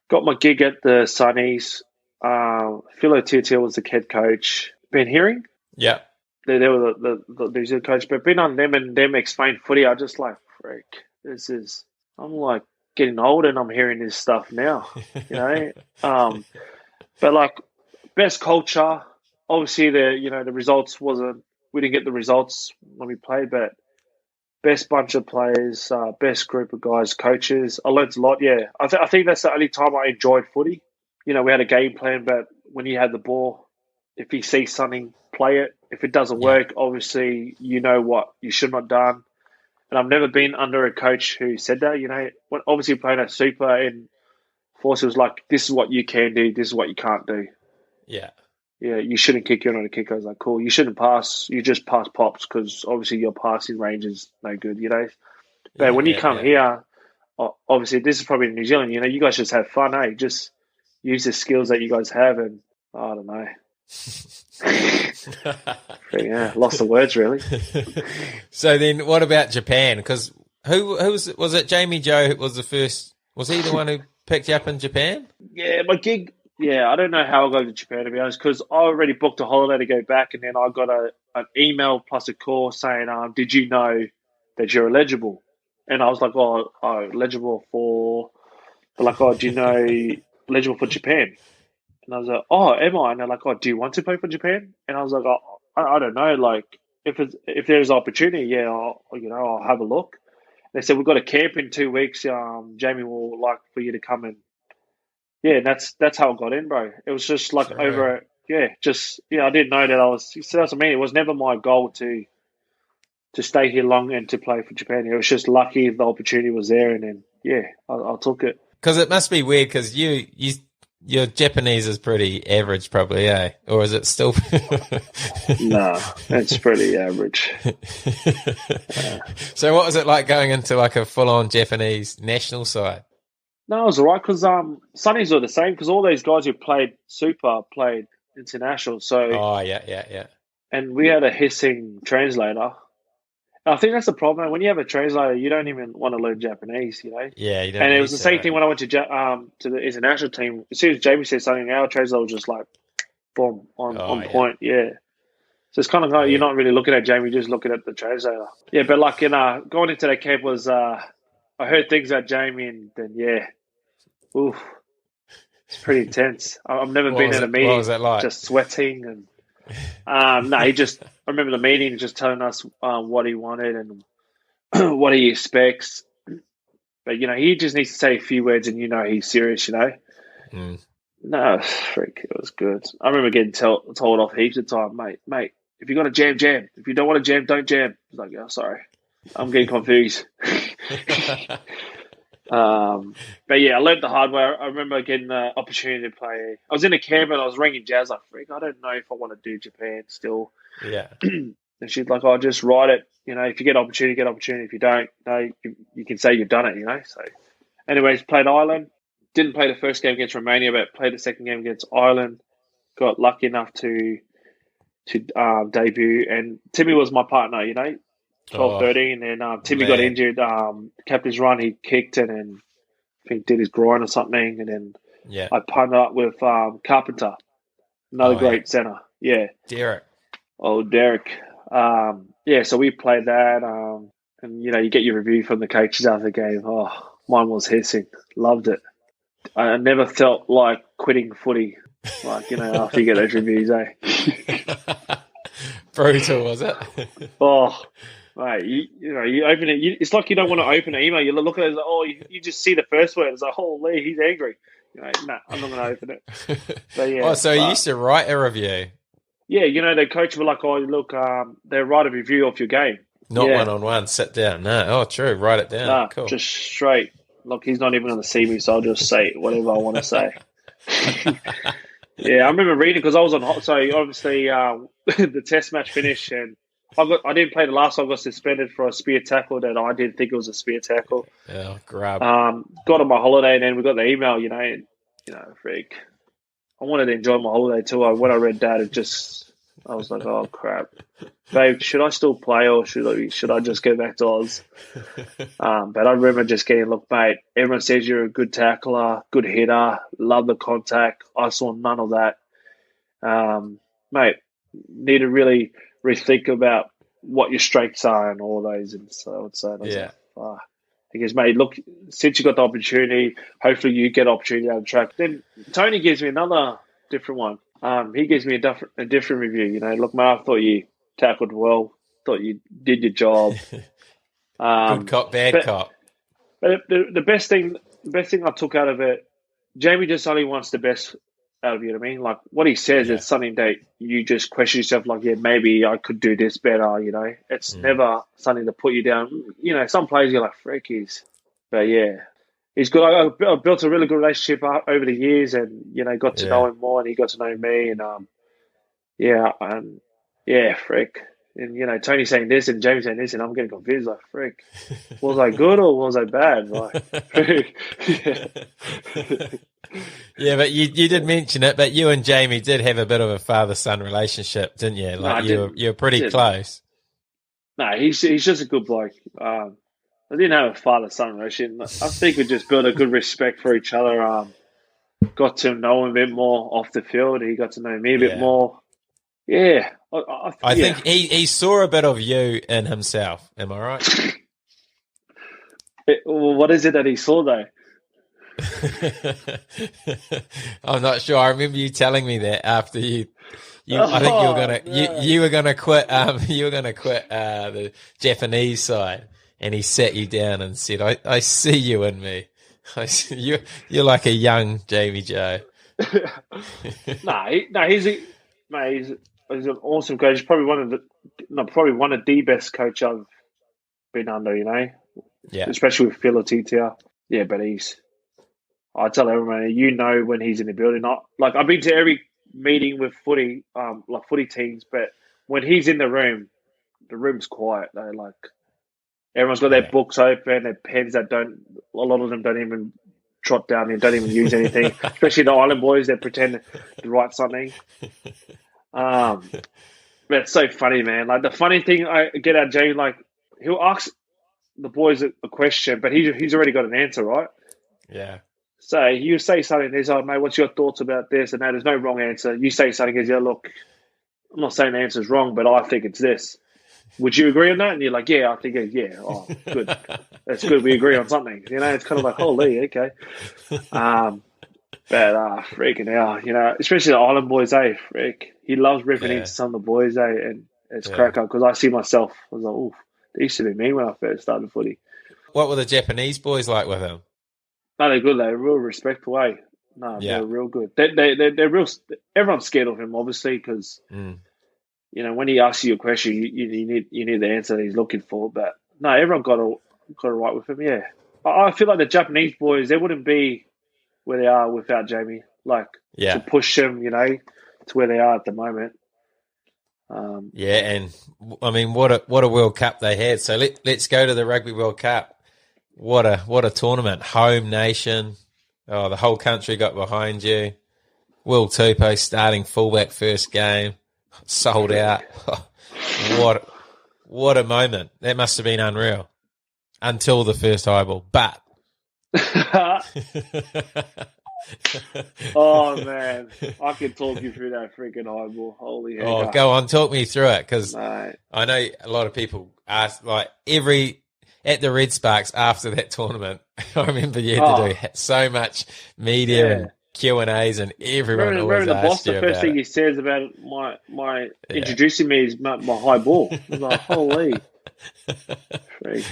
got my gig at the Sunnies. Philo Tiatil was the head coach. Been hearing? Yeah. They were the New Zealand coach, but being on them and them explain footy, I just like, freak, I'm like getting old and I'm hearing this stuff now, but like best culture, obviously the results we didn't get the results when we played, but best bunch of players, best group of guys, coaches. I learned a lot. Yeah, I think that's the only time I enjoyed footy. We had a game plan, but when you had the ball, if you see something, play it. If it doesn't work, obviously you know what you should not have done. And I've never been under a coach who said that. When obviously playing at Super and Force, it was like, this is what you can do, this is what you can't do. Yeah. Yeah, you shouldn't kick you on a kick. I was like, cool. You shouldn't pass. You just pass pops because obviously your passing range is no good, But when you come here, obviously this is probably in New Zealand, you guys just have fun, eh? Just use the skills that you guys have, and I don't know. Yeah, lost the words really. So then, what about Japan? Because who was it? Jamie Joe was the first. Was he the one who picked you up in Japan? Yeah, my gig. Yeah, I don't know how I got to Japan, to be honest, because I already booked a holiday to go back, and then I got an email plus a call saying, "Did you know that you're eligible?" And I was like, "Oh, eligible for?" They're like, "Oh, do you know eligible for Japan?" And I was like, "Oh, am I?" And they're like, "Oh, do you want to play for Japan?" And I was like, "Oh, I don't know. Like, if there's opportunity, I'll have a look." They said, "We've got a camp in 2 weeks. Jamie will like for you to come in." Yeah, that's how I got in, bro. It was just like over I didn't know that I was. So that's what I mean. It was never my goal to stay here long and to play for Japan. It was just lucky the opportunity was there, and then I took it. Because it must be weird because your Japanese is pretty average, probably, eh? Or is it still? No, it's pretty average. So, what was it like going into like a full-on Japanese national side? No, it was all right because Sunnies were the same because all these guys who played Super played international. So, Oh, yeah. and we had a hissing translator. And I think that's the problem. When you have a translator, you don't even want to learn Japanese, you know? Yeah, you don't. And it was the same thing when I went to the international team. As soon as Jamie said something, our translator was just like, boom, on point. Yeah. So it's kind of like you're not really looking at Jamie, you're just looking at the translator. Yeah, but like, going into that camp was, I heard things about Jamie and then, oof, it's pretty intense. I've never been in a meeting. What was that like? Just sweating and no, I remember the meeting just telling us what he wanted and what he expects. But, he just needs to say a few words and he's serious, Mm. No, freak, it was good. I remember getting told off heaps of time, mate, if you got to jam, jam. If you don't want to jam, don't jam. I was like, oh, sorry. I'm getting confused. But yeah, I learned the hard way. I remember getting the opportunity to play. I was in a camp and I was ringing Jazz like, freak, I don't know if I want to do Japan still. Yeah. And she's like, oh, just write it. If you get opportunity, get opportunity. If you don't, you can say you've done it, So anyways, played Ireland. Didn't play the first game against Romania, but played the second game against Ireland. Got lucky enough to debut. And Timmy was my partner, 12, 13. And Timmy got injured. Captain's run, he kicked and then I think did his groin or something. And then I partnered up with Carpenter, another great centre. Yeah. Derek. Oh, Derek. So we played that. And, you get your review from the coaches after the game. Oh, mine was hissing. Loved it. I never felt like quitting footy, after you get those reviews, eh? Brutal, was it? Oh, mate, you open it. It's like you don't want to open an email. You look at it, like, you just see the first word. It's like, holy, he's angry. Nah, I'm not going to open it. So, so you used to write a review? Yeah, the coach will like, oh, look, they write a review of your game. Not one-on-one, sit down. No, oh, true, write it down. Nah, cool. Just straight. Look, he's not even going to see me, so I'll just say whatever I want to say. Yeah, I remember reading because I was on. So obviously, the test match finished, and I didn't play the last. I got suspended for a spear tackle that I didn't think it was a spear tackle. Yeah, grab. Got on my holiday, and then we got the email. And, freak. I wanted to enjoy my holiday too. When I read that, I was like, oh crap, babe, should I still play or should I just go back to Oz? But I remember just getting, look, mate, everyone says you're a good tackler, good hitter, love the contact. I saw none of that. Mate, need to really rethink about what your strengths are and all those. And so I would say, he goes, mate, look, since you got the opportunity, hopefully you get opportunity out of the track. Then Tony gives me another different one. He gives me a different review. Look, mate, I thought you tackled well. Thought you did your job. Good cop, bad cop. But the best thing I took out of it, Jamie just only wants the best out of you. I mean, like what he says is something that you just question yourself. Like, yeah, maybe I could do this better. It's never something to put you down. Some players you're like freakies, but yeah. He's good. I built a really good relationship over the years, and got to know him more, and he got to know me, and frick. And Tony saying this and James saying this, and I'm getting confused. Like, frick, was I good or was I bad? Like, yeah, but you did mention it. But you and Jamie did have a bit of a father-son relationship, didn't you? Like you were pretty close. No, he's just a good bloke. I didn't have a father-son relationship. I think we just built a good respect for each other. Got to know him a bit more off the field. He got to know me a bit more. Yeah. I think he saw a bit of you in himself. Am I right? What is it that he saw, though? I'm not sure. I remember you telling me that after I think you were gonna quit. You were gonna quit the Japanese side. And he sat you down and said, I see you in me. You're like a young Jamie Joe. He's mate, he's an awesome coach. He's probably one of the best coach I've been under. Yeah. Especially with Phil Titia. Yeah, but I tell everyone, when he's in the building. I've been to every meeting with footy teams, but when he's in the room's quiet. Everyone's got their books open, their pens a lot of them don't even trot down and don't even use anything. Especially the Island boys, they pretend to write something. But it's so funny, man. Like the funny thing I get out of Jamie, he'll ask the boys a question, but he's already got an answer, right? Yeah. So you say something, there's mate, what's your thoughts about this and that? There's no wrong answer. You say something, goes, yeah, look, I'm not saying the answer's wrong, but I think it's this. Would you agree on that? And you're like, yeah, I think it, yeah. Oh, good. That's good. We agree on something. It's kind of like, holy, okay. But freaking hell, especially the Island boys, freak. He loves ripping into some of the boys, and it's crack up because I see myself. I was like, oh, they used to be me when I first started footy. What were the Japanese boys like with him? No, they're good. They're real respectful, No, they're real good. They're real. Everyone's scared of him, obviously, because when he asks you a question, you need the answer that he's looking for. But no, everyone got it right with him. Yeah, I feel like the Japanese boys, they wouldn't be where they are without Jamie. To push them, to where they are at the moment. And I mean, what a World Cup they had. So let's go to the Rugby World Cup. What a tournament. Home nation. Oh, the whole country got behind you. Will Tupou starting fullback first game. Sold out. What a moment. That must have been unreal. Until the first high ball. But oh, man. I could talk you through that freaking high ball. Holy heck. Oh, go on. Talk me through it because I know a lot of people ask, at the Red Sparks after that tournament, I remember you had to do so much media and Q&As and everyone always asked you about it. The first thing he says about my introducing me is my high ball. I was like, holy. Freak.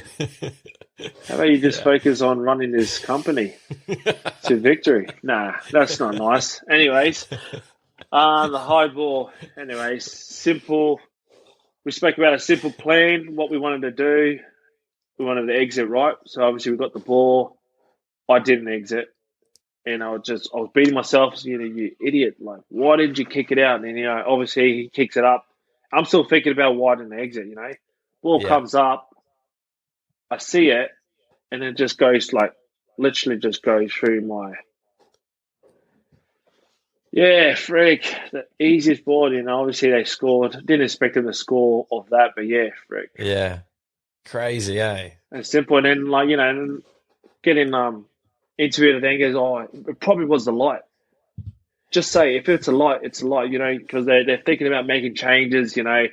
How about you just focus on running this company to victory? Nah, that's not nice. Anyways, the high ball. Anyways, simple. We spoke about a simple plan, what we wanted to do. We wanted to exit right. So obviously we got the ball. I didn't exit. And I was beating myself, you idiot. Like, why didn't you kick it out? And obviously he kicks it up. I'm still thinking about why I didn't exit, Ball comes up. I see it. And it just goes literally just goes through my. Yeah, freak. The easiest ball, obviously they scored. Didn't expect them to score off that, but yeah, freak. Yeah. Crazy, eh? And simple. And then, getting interviewed and then goes, it probably was the light. Just say, if it's a light, it's a light, because they're thinking about making changes, And I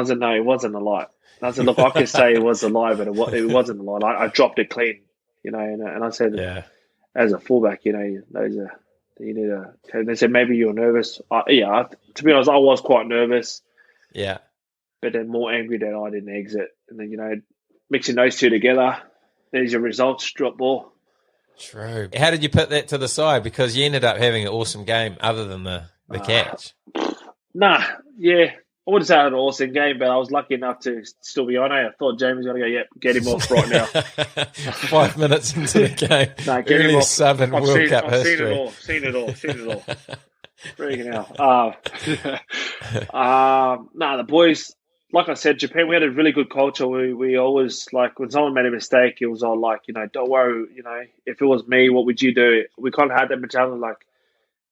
said, no, it wasn't a light. And I said, look, I could say it was a light, but it wasn't a light. I dropped it clean, and I said, as a fullback, you need a. And they said, maybe you're nervous. To be honest, I was quite nervous. Yeah. But then more angry that I didn't exit. And then, mixing those two together, there's your results, drop ball. True. How did you put that to the side? Because you ended up having an awesome game other than the catch. Nah, yeah. I wouldn't say I had an awesome game, but I was lucky enough to still be on it. I thought Jamie was going to go, get him off right now. 5 minutes into the game. No, get him off. Sub in World Cup history. I've seen it all. Freaking hell. The boys, like I said, Japan, we had a really good culture. We always, when someone made a mistake, it was all don't worry, if it was me, what would you do? We kind of had that mentality,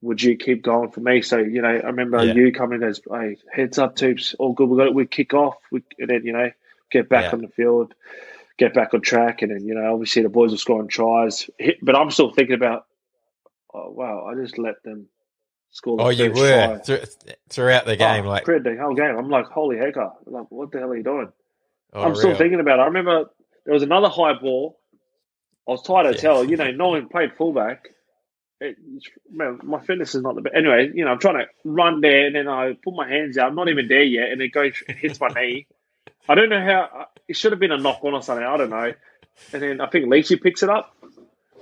would you keep going for me? So, I remember you coming as, hey, heads up, Tupes, all good. We kick off, and then, get back on the field, get back on track. And then, obviously the boys were scoring tries. But I'm still thinking about, oh, wow, I just let them score the first you were throughout the game. Throughout the whole game. I'm like, holy heck, what the hell are you doing? I'm still thinking about it. I remember there was another high ball. I was tired as hell. No one played fullback. My fitness is not the best. Anyway, I'm trying to run there, and then I put my hands out. I'm not even there yet, and it hits my knee. I don't know how. It should have been a knock on or something. I don't know. And then I think Leachy picks it up.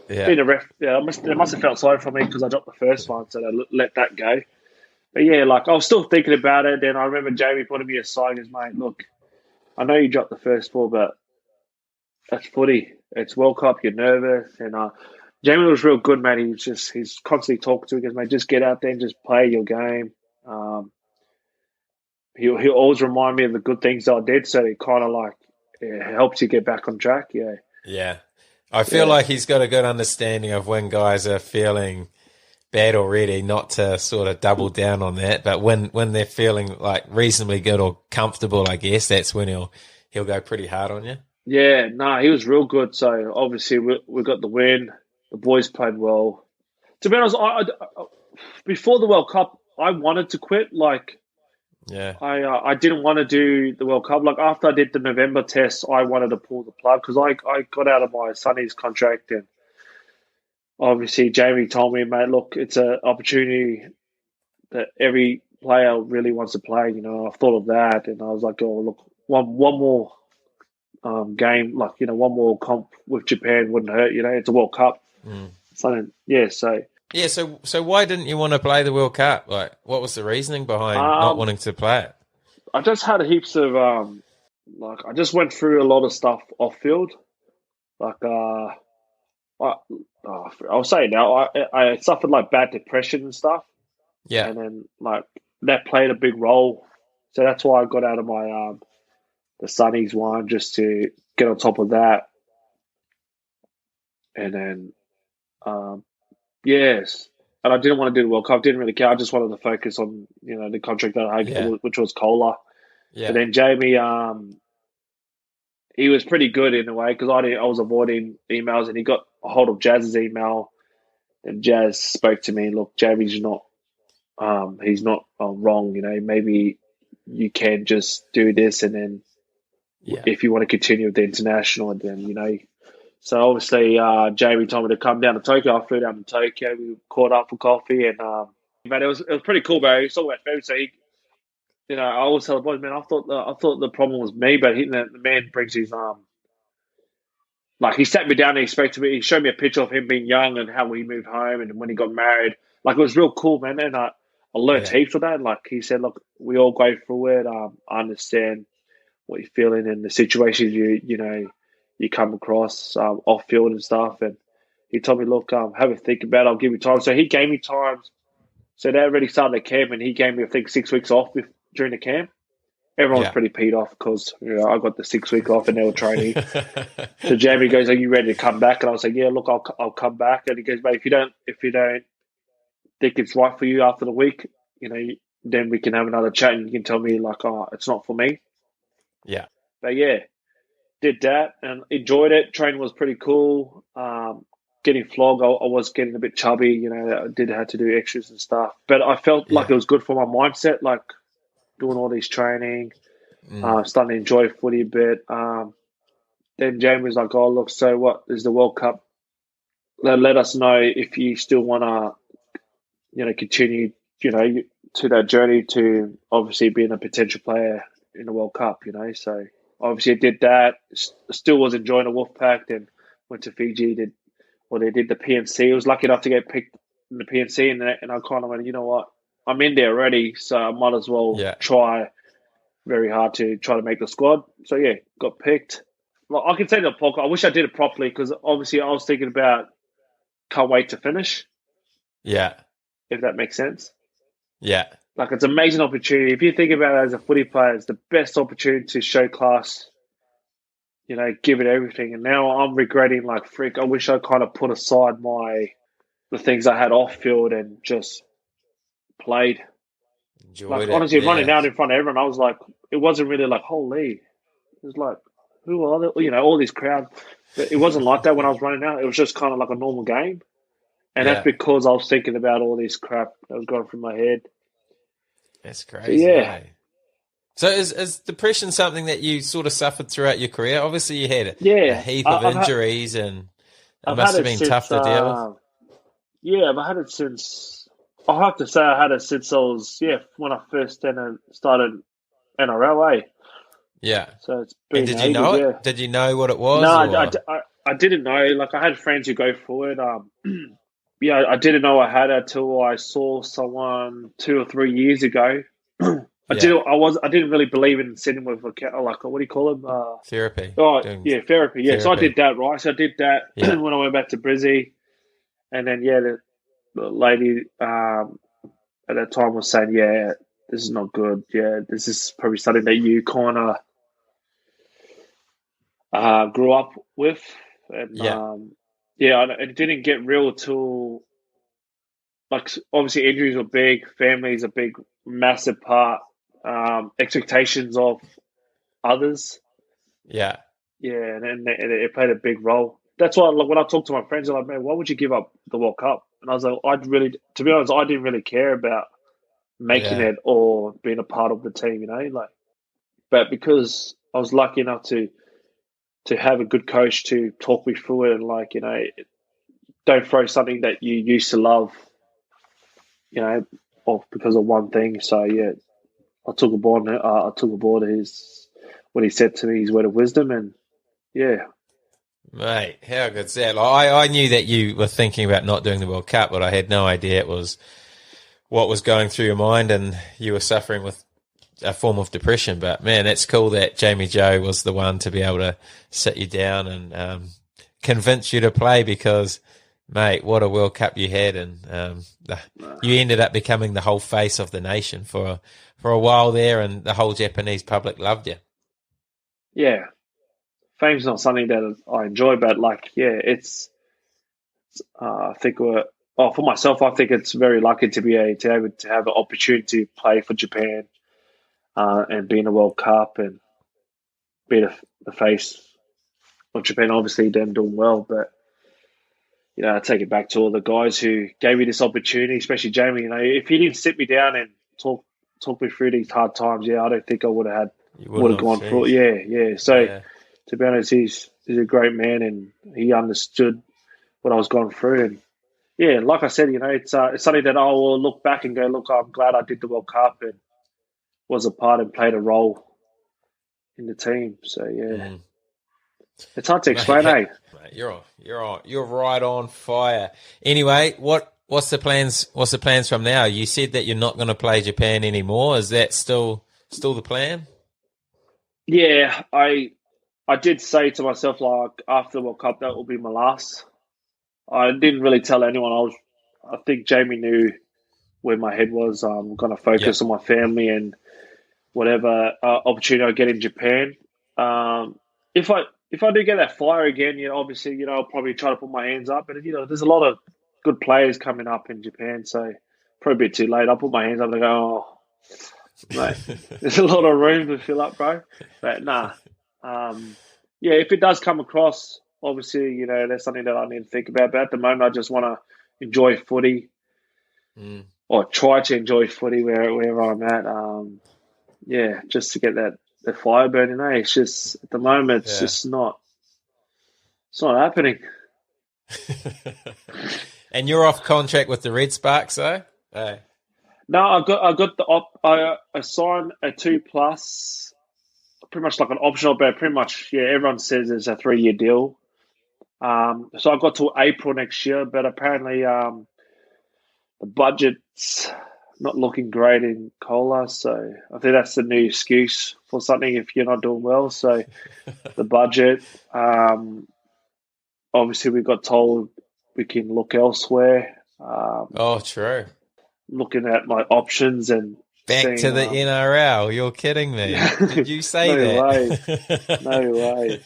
Yeah. Being a ref, they must have felt sorry for me because I dropped the first one, so they let that go. But yeah, like I was still thinking about it. Then I remember Jamie putting me aside and goes, mate, look, I know you dropped the first ball, but that's footy. It's World Cup. You're nervous, and Jamie was real good, man. He's constantly talking to me. He goes, mate, just get out there and just play your game. He'll always remind me of the good things I did, so it kind of like helps you get back on track. Yeah, Yeah. I feel like he's got a good understanding of when guys are feeling bad already, not to sort of double down on that, but when they're feeling like reasonably good or comfortable, I guess that's when he'll go pretty hard on you. yeah. No, he was real good. So obviously we got the win. The boys played well. To be honest, before the World Cup, I wanted to quit. Like, Yeah. I didn't want to do the World Cup. Like after I did the November test, I wanted to pull the plug because I got out of my Sunny's contract, and obviously Jamie told me, mate, look, it's an opportunity that every player really wants to play. You know, I've thought of that, and I was like, oh, look, one more game, like one more comp with Japan wouldn't hurt. You know, it's a World Cup. So yeah, So why didn't you want to play the World Cup? Like, what was the reasoning behind not wanting to play it? I just had heaps of like I just went through a lot of stuff off field. Like I'll say it now, I suffered like bad depression and stuff, Yeah. and then like that played a big role. So that's why I got out of my the Sunnies one just to get on top of that, and then yes. And I didn't want to do the World Cup. Didn't really care. I just wanted to focus on the contract that I had, which was Kohler. Yeah. But then Jamie, he was pretty good in a way because I was avoiding emails, and he got a hold of Jazz's email, and Jazz spoke to me. Look, Jamie's not, he's not wrong. Maybe you can just do this, and then if you want to continue with the international, and then So obviously, Jamie told me to come down to Tokyo. I flew down to Tokyo. We caught up for coffee, and man, it was pretty cool, bro. He was talking about food, so I always tell the boys, man, I thought the problem was me, but the man brings his like he sat me down and he spoke to me. He showed me a picture of him being young and how he moved home and when he got married. Like it was real cool, man. And I learned heaps from that. Like he said, look, we all go through it. I understand what you're feeling and the situations you come across off field and stuff. And he told me, look, have a think about it. I'll give you time. So he gave me time. So they already started the camp, and he gave me, I think, 6 weeks off during the camp. Everyone was pretty peed off because I got the 6 week off and they were training. So Jamie goes, "Are you ready to come back?" And I was like, "Yeah, look, I'll come back." And he goes, "Mate, if you don't think it's right for you after the week, then we can have another chat and you can tell me like, oh, it's not for me." Yeah. But yeah, did that and enjoyed it. Training was pretty cool. Getting flogged, I was getting a bit chubby. I did have to do extras and stuff, but I felt like it was good for my mindset. Like doing all this training, starting to enjoy footy a bit. Then Jamie was like, "Oh, look, so what? There's the World Cup. Let us know if you still want to, continue, to that journey to obviously being a potential player in the World Cup, So obviously I did that. Still was enjoying the Wolfpack. Then went to Fiji. They did the PNC. I was lucky enough to get picked in the PNC, and I kind of went, you know what? I'm in there already, so I might as well try very hard to try to make the squad. So yeah, got picked. Like, I can say to the podcast, I wish I did it properly because obviously I was thinking about can't wait to finish. Yeah. If that makes sense. Yeah. Like it's an amazing opportunity. If you think about it as a footy player, it's the best opportunity to show class, give it everything. And now I'm regretting like, frick, I wish I kind of put aside the things I had off field and just played. Enjoyed honestly, it. running out in front of everyone, I was like, it wasn't really like, holy. It was like, who are they? All these crowds. But it wasn't like that when I was running out. It was just kind of like a normal game. And that's because I was thinking about all this crap that was going through my head. That's crazy. So, yeah. So is depression something that you sort of suffered throughout your career? Obviously you had a heap of injuries and it must have been tough to deal with. Yeah, I've had it since, I'll have to say I had it since I was, when I first started NRL, Yeah. So it's been and did you know it? Yeah. Did you know what it was? No, I didn't know. Like I had friends who go for it. yeah, I didn't know I had it until I saw someone 2 or 3 years ago. I didn't really believe in sitting with like what do you call them? Therapy. Oh Doing yeah, therapy. Yeah, so I therapy. did that, right. So I did that Yeah. when I went back to Brizzy, and then the lady at that time was saying, yeah, this is not good. Yeah, this is probably something that you kind of grew up with, and Yeah. yeah, it didn't get real till like obviously injuries were big, family is a big, massive part, expectations of others. Yeah. Yeah, and it played a big role. That's why, like, when I talk to my friends, they're like, "Man, why would you give up the World Cup?" And I was like, to be honest, I didn't really care about making Yeah. it or being a part of the team, like. But because I was lucky enough to have a good coach to talk me through it, and like, don't throw something that you used to love, off because of one thing. So yeah, I took aboard his what he said to me, his word of wisdom, and yeah. Mate, how good's that? Like, I knew that you were thinking about not doing the World Cup, but I had no idea it was what was going through your mind and you were suffering with a form of depression. But man, it's cool that Jamie Joe was the one to be able to sit you down and convince you to play because, mate, what a World Cup you had, and you ended up becoming the whole face of the nation for a while there, and the whole Japanese public loved you. Yeah, fame's not something that I enjoy, but like, yeah, I think for myself, I think it's very lucky to be able to have an opportunity to play for Japan, and be in the World Cup and be the face of Japan. Obviously, them doing well, but I take it back to all the guys who gave me this opportunity, especially Jamie. If he didn't sit me down and talk me through these hard times, I don't think I You would wouldn't have gone have, through it. geez. Yeah. So Yeah. to be honest, he's a great man, and he understood what I was going through. And yeah, like I said, it's something that I will look back and go, look, I'm glad I did the World Cup and was a part and played a role in the team. So yeah, it's hard to explain, Mate, eh? mate, you're right on fire. Anyway, what's the plans? What's the plans from now? You said that you're not going to play Japan anymore. Is that still the plan? Yeah, I did say to myself, like, after the World Cup, that will be my last. I didn't really tell anyone. I think Jamie knew where my head was. I'm going to Yeah. focus on my family and whatever opportunity I get in Japan. If I do get that fire again, obviously, I'll probably try to put my hands up. But there's a lot of good players coming up in Japan, so probably a bit too late. I'll put my hands up and go, oh, mate, there's a lot of room to fill up, bro. But nah, yeah, if it does come across, obviously, that's something that I need to think about. But at the moment, I just want to enjoy footy or try to enjoy footy wherever I'm at. Yeah, just to get the fire burning. It's just at the moment, it's Yeah. just not. It's not happening. And you're off contract with the Red Sparks, though. Hey. No, I got I signed a 2+, pretty much like an optional, but pretty much everyone says it's a 3-year deal. So I got till April next year, but apparently the budget's not looking great in Cola, so I think that's the new excuse for something if you're not doing well. So the budget, obviously we got told we can look elsewhere. Oh, true. Looking at my options and Back seeing, to the NRL. You're kidding me. Did you say no that? No way.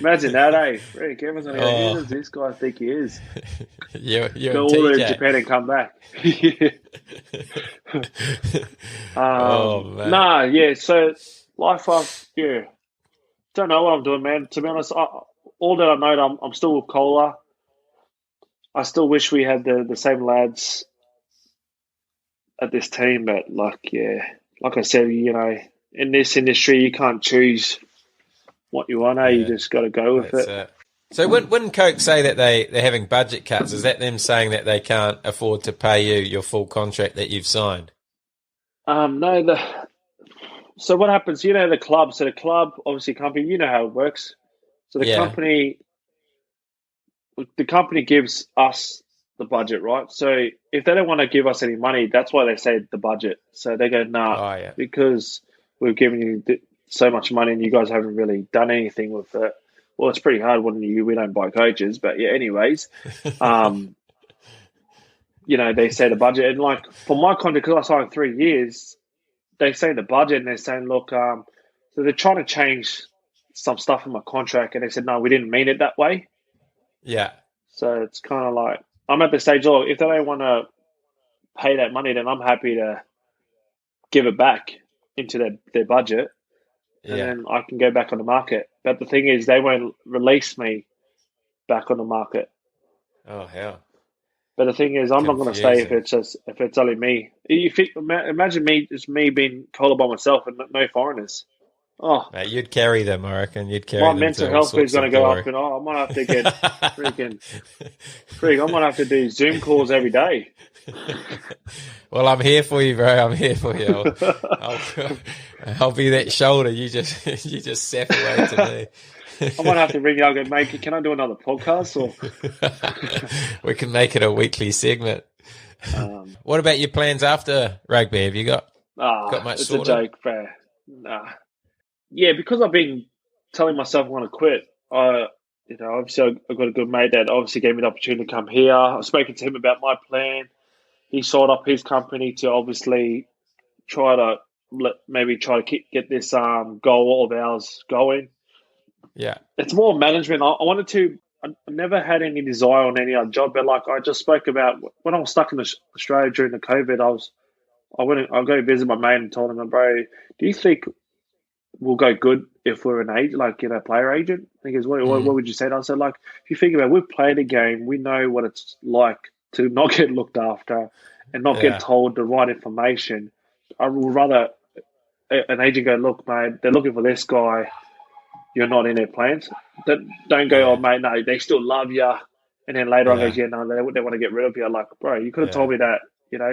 Imagine that, eh? Rick Evans, who does this guy think he is? You're Go and all the way to TJ. Japan and come back. Oh, man. Nah, yeah. So life, don't know what I'm doing, man. To be honest, all that I know, I'm still with Cola. I still wish we had the same lads at this team, but like I said, in this industry, you can't choose what you want. You just got to go with That's it. So wouldn't Coke say that they're having budget cuts? Is that them saying that they can't afford to pay you your full contract that you've signed? No, so what happens? The club. So the club, obviously, company. You know how it works. So the company gives us the budget, right? So if they don't want to give us any money, that's why they say the budget. So they go, nah, Oh, yeah. because we've given you so much money and you guys haven't really done anything with it. Well, it's pretty hard when we don't buy coaches, but yeah. Anyways, they say the budget, and like for my contract, because I signed 3 years, they say the budget, and they're saying, look, so they're trying to change some stuff in my contract, and they said, no, we didn't mean it that way. Yeah. So it's kind of like I'm at the stage, if they don't want to pay that money, then I'm happy to give it back into their budget, and then I can go back on the market. But the thing is, they won't release me back on the market. Oh, hell. But the thing is, I'm not going to stay if it's only me. Imagine me being called by myself and no foreigners. Oh, mate, you'd carry them, I reckon. You'd carry my them. mental health is going to go up, and I might have to get I might have to do Zoom calls every day. Well, I'm here for you, bro. I'm here for you. I'll be that shoulder. You just sap away to me. I might have to ring you and go, mate, can I do another podcast? Or we can make it a weekly segment. What about your plans after rugby? Have you got much it's sorted? a joke, bro. Nah. Yeah, because I've been telling myself I want to quit. Obviously I've got a good mate that obviously gave me the opportunity to come here. I've spoken to him about my plan. He sold up his company to obviously try to get this goal of ours going. Yeah. It's more management. I never had any desire on any other job, but like I just spoke about when I was stuck in Australia during the COVID, I'll go visit my mate and told him, bro, do you think we'll go good if we're an agent, player agent? He goes, what would you say? And I said, like, if you think about it, we've played a game, we know what it's like to not get looked after and not get told the right information. I would rather an agent go, look, mate, they're looking for this guy. You're not in their plans. Don't go, oh, mate, no, they still love you. And then later on goes, yeah, no, they want to get rid of you. Like, bro, you could have told me that,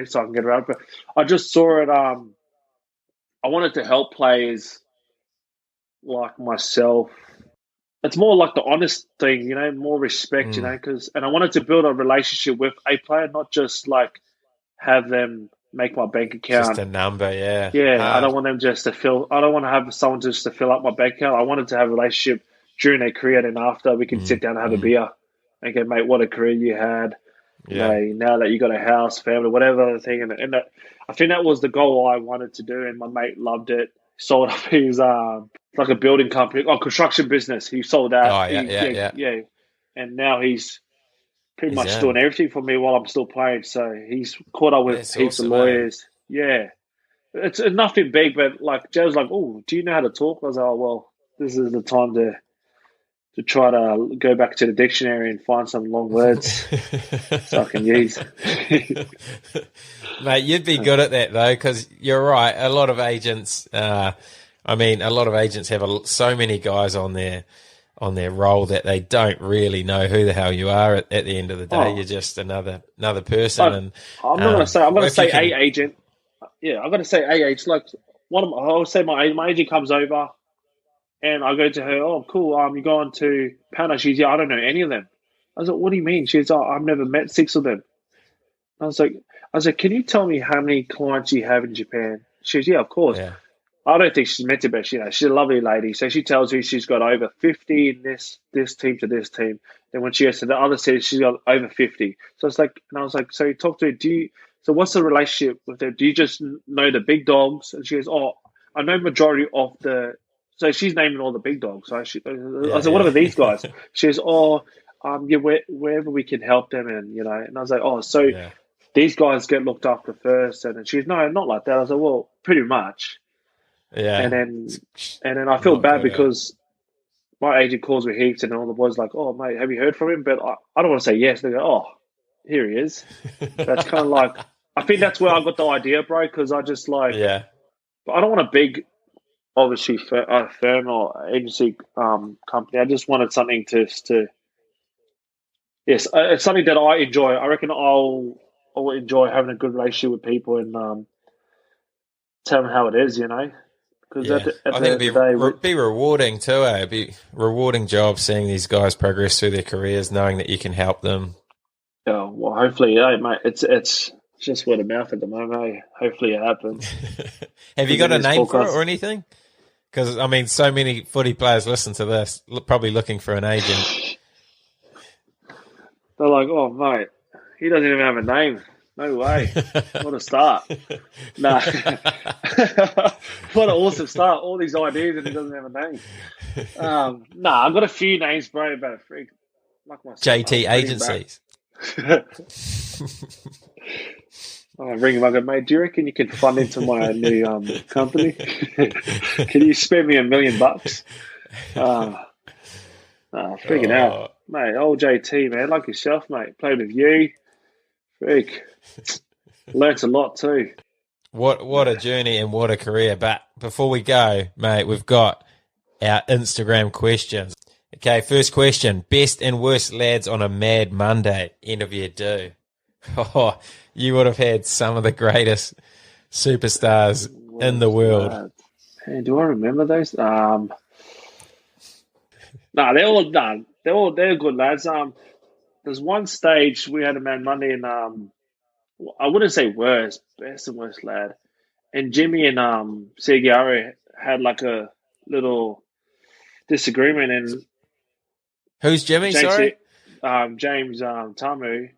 so I can get around. But I just saw it. I wanted to help players like myself. It's more like the honest thing, more respect, and I wanted to build a relationship with a player, not just like have them make my bank account. Just a number, yeah. Yeah, I don't want them just to I don't want to have someone just to fill up my bank account. I wanted to have a relationship during their career, and after we can sit down and have a beer and go, mate, what a career you had. Yeah. Now that you got a house, family, whatever thing. And I think that was the goal I wanted to do, and my mate loved it. Sold up his like a building company, construction business. He sold that. Oh, yeah. And now he's pretty much doing everything for me while I'm still playing. So he's caught up with heaps of lawyers. Yeah. It's nothing big, but like Joe's like, oh, do you know how to talk? I was like, oh, well, this is the time to try to go back to the dictionary and find some long words so I can use. Mate, you'd be good at that though, because you're right. A lot of agents, have so many guys on their role that they don't really know who the hell you are at the end of the day. You're just another person. I'm not going to say a agent. Yeah, I'm going to say a agent. Like I'll say my agent comes over. And I go to her, oh, cool, you're going to Pana. She's, I don't know any of them. I was like, what do you mean? She's, I've never met 6 of them. I was like, can you tell me how many clients you have in Japan? She goes, yeah, of course. Yeah. I don't think she's meant to, but she's a lovely lady. So she tells me she's got over 50 in this team to this team. Then when she goes to the other city, she's got over 50. So it's like, and I was like, so you talk to her, so what's the relationship with them? Do you just know the big dogs? And she goes, oh, I know majority of the. So she's naming all the big dogs. So I said, what are these guys? She goes, wherever we can help them. And, and I was like, these guys get looked after first. And she goes, no, not like that. I was like, well, pretty much. Yeah. And then I feel bad because my agent calls me heaps and all the boys are like, oh, mate, have you heard from him? But I don't want to say yes. They go, oh, here he is. That's kind of like, I think that's where I got the idea, bro, because I just like, but I don't want a big, obviously, a firm or agency company. I just wanted something it's something that I enjoy. I reckon I'll enjoy having a good relationship with people and tell them how it is, Because I think it'd be rewarding too. It'd be a rewarding job seeing these guys progress through their careers, knowing that you can help them. Yeah, well, hopefully, yeah, mate. It's just word of mouth at the moment. Eh? Hopefully, it happens. Have you got a This name for it podcast- or anything? Because, I mean, so many footy players listen to this, probably looking for an agent. They're like, "Oh, mate, he doesn't even have a name. No way. What a start!" Nah, what an awesome start. All these ideas and he doesn't have a name. Nah, I've got a few names, bro, but a freak like myself. JT I'm pretty agencies. I ring him. I go, mate, do you reckon you can fund into my new company? Can you spare me $1 million? Freaking out, mate. Old JT, man, like yourself, mate. Played with you, freak. Learnt a lot too. What a journey and what a career. But before we go, mate, we've got our Instagram questions. Okay, first question. Best and worst lads on a mad Monday. End of year do. Oh, you would have had some of the greatest superstars in the world. Hey, do I remember those? They're good lads. There's one stage we had a Mad Monday and I wouldn't say worst, best and worst lad. And Jimmy and Seguiaro had like a little disagreement and Who's Jimmy, James, sorry? James Tamu,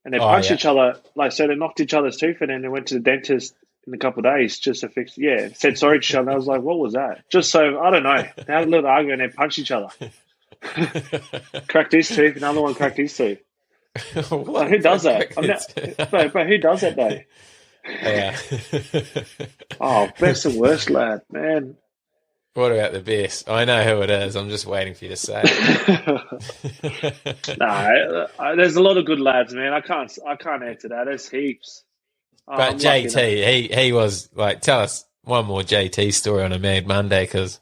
and they punched each other. Like, so they knocked each other's tooth in and they went to the dentist in a couple of days just to fix. Yeah, said sorry to each other. I was like, what was that? Just so I don't know. They had a little argument and they punched each other. Cracked his tooth, another one cracked his tooth. Like, who does that? But who does that though? Yeah. Oh, best and worst lad, man. What about the best? I know who it is. I'm just waiting for you to say it. Nah, there's a lot of good lads, man. I can't answer that. There's heaps. But I'm JT, he was like, tell us one more JT story on a Mad Monday because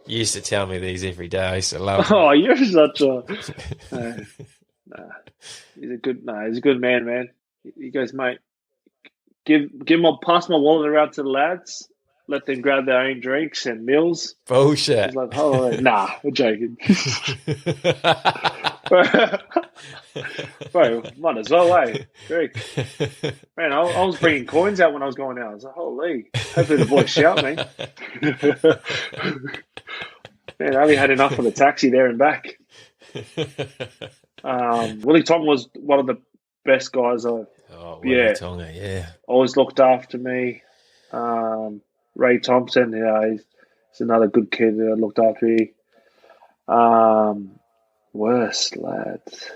you used to tell me these every day. I used to love them. Oh, you're such a. He's a good man. He goes, mate, pass my wallet around to the lads. Let them grab their own drinks and meals. Bullshit. He's like, oh, nah, I'm joking. Bro, might as well, eh? Man, I was bringing coins out when I was going out. I was like, holy. Hopefully the boys shout me. Man, I only had enough for the taxi there and back. Willie Tong was one of the best guys Willie Tonga, yeah. Always looked after me. Ray Thompson, he's another good kid that looked after me. Worst lads.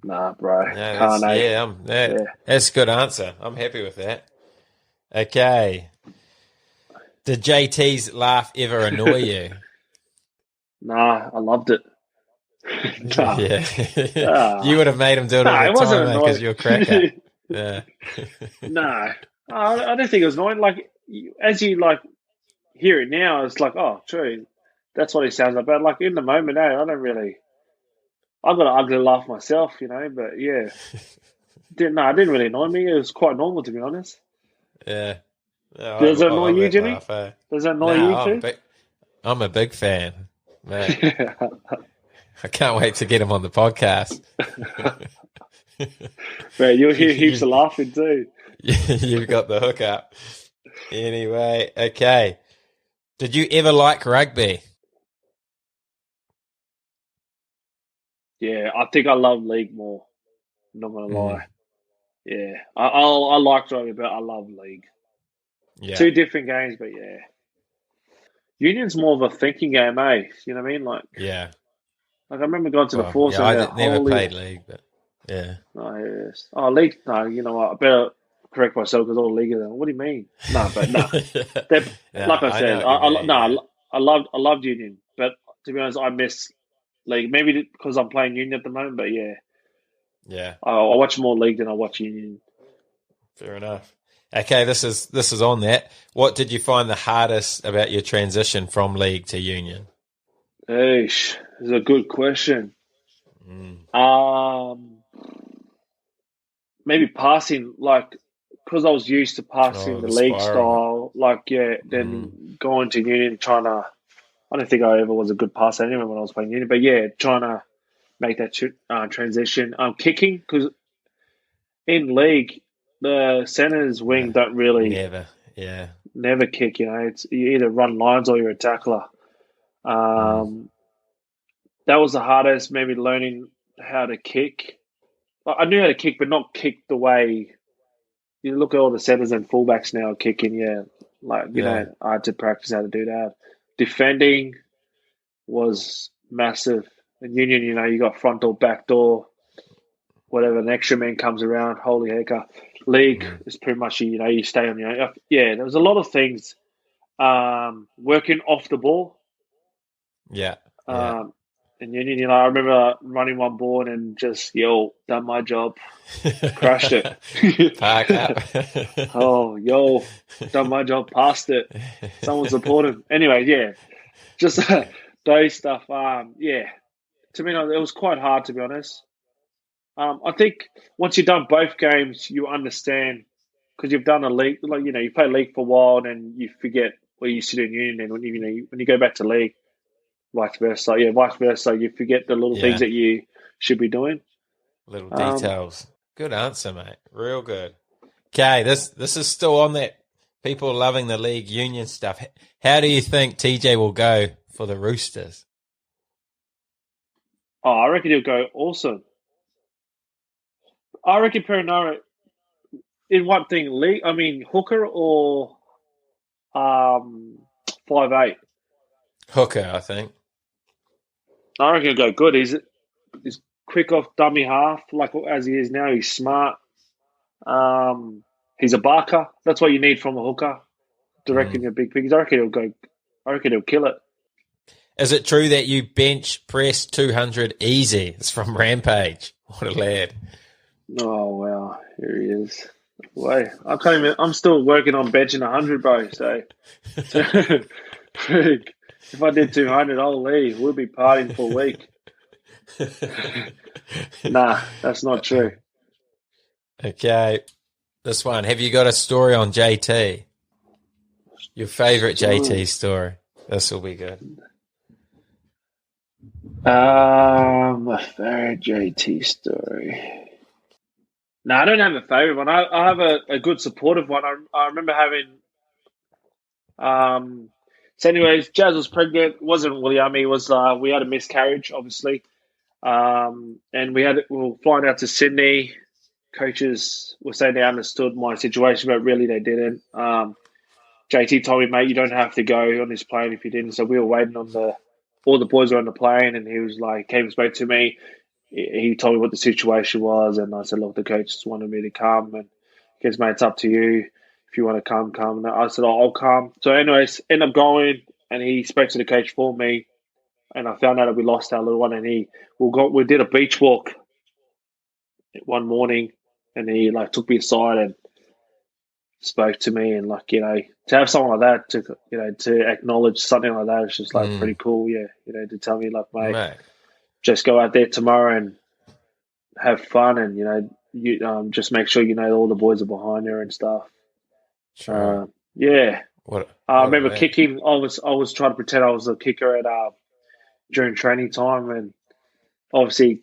Nah, bro. No, that's a good answer. I'm happy with that. Okay. Did JT's laugh ever annoy you? Nah, I loved it. Nah. Yeah. You would have made him do it all the time because you're a cracker. Yeah. No. I don't think it was annoying. Like, as you like hear it now, it's like, oh, true. That's what he sounds like. But like in the moment, I don't really. I've got an ugly laugh myself, But yeah, it didn't really annoy me. It was quite normal, to be honest. Yeah. No, Does it annoy you, Jimmy? Laugh, eh? Does it annoy you too? I'm a big fan, mate. I can't wait to get him on the podcast. Man, you'll hear heaps of laughing too. You've got the hook up. Anyway, okay. Did you ever like rugby? Yeah, I think I love league more. I'm not gonna lie. Yeah, I like rugby, but I love league. Yeah. Two different games, but yeah. Union's more of a thinking game, eh? You know what I mean? Like, yeah. Like I remember going to the force. Yeah, I never played league, but yeah. Oh, yes. Oh, league. No, you know what? I better correct myself because all league is. What do you mean? No, but no. Like I said, I loved Union, but to be honest, I miss league. Maybe because I'm playing Union at the moment, but yeah. Yeah. I watch more league than I watch Union. Fair enough. Okay, this is on that. What did you find the hardest about your transition from league to Union? Eesh, it's a good question. Maybe passing, like, because I was used to passing the league style, like, yeah, then going to Union, I don't think I ever was a good passer anyway when I was playing Union, but yeah, trying to make that transition. Kicking, because in league, the center's wing don't really never kick. It's you either run lines or you're a tackler. That was the hardest, maybe learning how to kick. I knew how to kick, but not kick the way you look at all the centers and fullbacks now kicking. You know, I had to practice how to do that. Defending was massive. In Union, you know, you got front door, back door, whatever. An extra man comes around. Holy heck! League is pretty much you stay on your own. Yeah, there was a lot of things. Working off the ball. Yeah. In Union, I remember running one ball and just done my job, crashed it. Park up. Done my job, passed it. Someone supported. Anyway, just those stuff. To me, it was quite hard, to be honest. I think once you've done both games, you understand, because you've done a league. You play league for a while, and you forget what you used to do in Union. And when you go back to league, vice versa. You forget the little things that you should be doing. Little details. Good answer, mate. Real good. Okay, this is still on that people loving the league Union stuff. How do you think TJ will go for the Roosters? I reckon he'll go awesome. I reckon Perinara, in what thing, league? I mean, hooker or 5'8"? Hooker, I think. I reckon he'll go good. He's quick off dummy half, like as he is now. He's smart. He's a barker. That's what you need from a hooker. Directing your big pigs. I reckon he'll kill it. Is it true that you bench press 200 easy? It's from Rampage. What a lad. Oh, wow. Here he is. Wait, I'm still working on benching 100, bro. So if I did 200, I'll leave. We'll be partying for a week. Nah, that's not true. Okay. This one. Have you got a story on JT? Your favourite JT story. This will be good. My favorite JT story. No, I don't have a favorite one. I have a good supportive one. I remember having. So, anyways, Jazz was pregnant. It wasn't William. We had a miscarriage, obviously, and we were flying out to Sydney. Coaches were saying they understood my situation, but really they didn't. JT told me, mate, you don't have to go on this plane if you didn't. So we were waiting on all the boys were on the plane, and he was like, came and spoke to me. He told me what the situation was, and I said, look, the coach just wanted me to come, and he goes, mate, it's up to you. If you want to come. And I said, I'll come. So anyways, end up going, and he spoke to the coach for me, and I found out that we lost our little one, and we did a beach walk one morning, and he took me aside and spoke to me, and to have someone like that to acknowledge something like that, it's just pretty cool, to tell me mate, just go out there tomorrow and have fun, and you just make sure all the boys are behind you and stuff. Sure. I remember kicking. I was trying to pretend I was a kicker at during training time, and obviously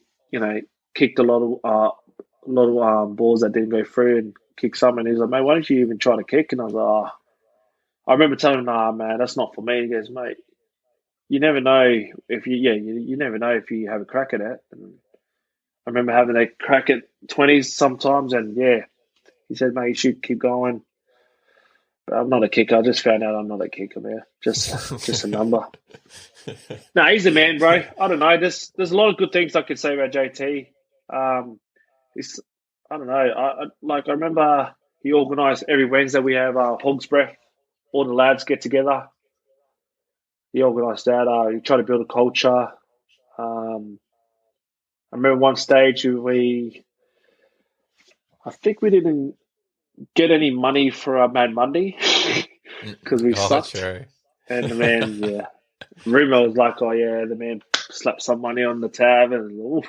kicked a lot of balls that didn't go through, and kicked some. And he's like, mate, why don't you even try to kick? And I was like, I remember telling him, nah, man, that's not for me. He goes, mate, you never know if you never know if you have a crack at it. And I remember having a crack at 20s sometimes, and he said, mate, you should keep going. But I'm not a kicker. I just found out I'm not a kicker, man. Just a number. No, he's a man, bro. I don't know. There's a lot of good things I could say about JT. I don't know. I remember he organised every Wednesday we have Hog's Breath. All the lads get together. He organised that. He tried to build a culture. I remember one stage I think we didn't get any money for Mad Monday because we sucked. True. And the man, rumour was like, the man slapped some money on the tab, and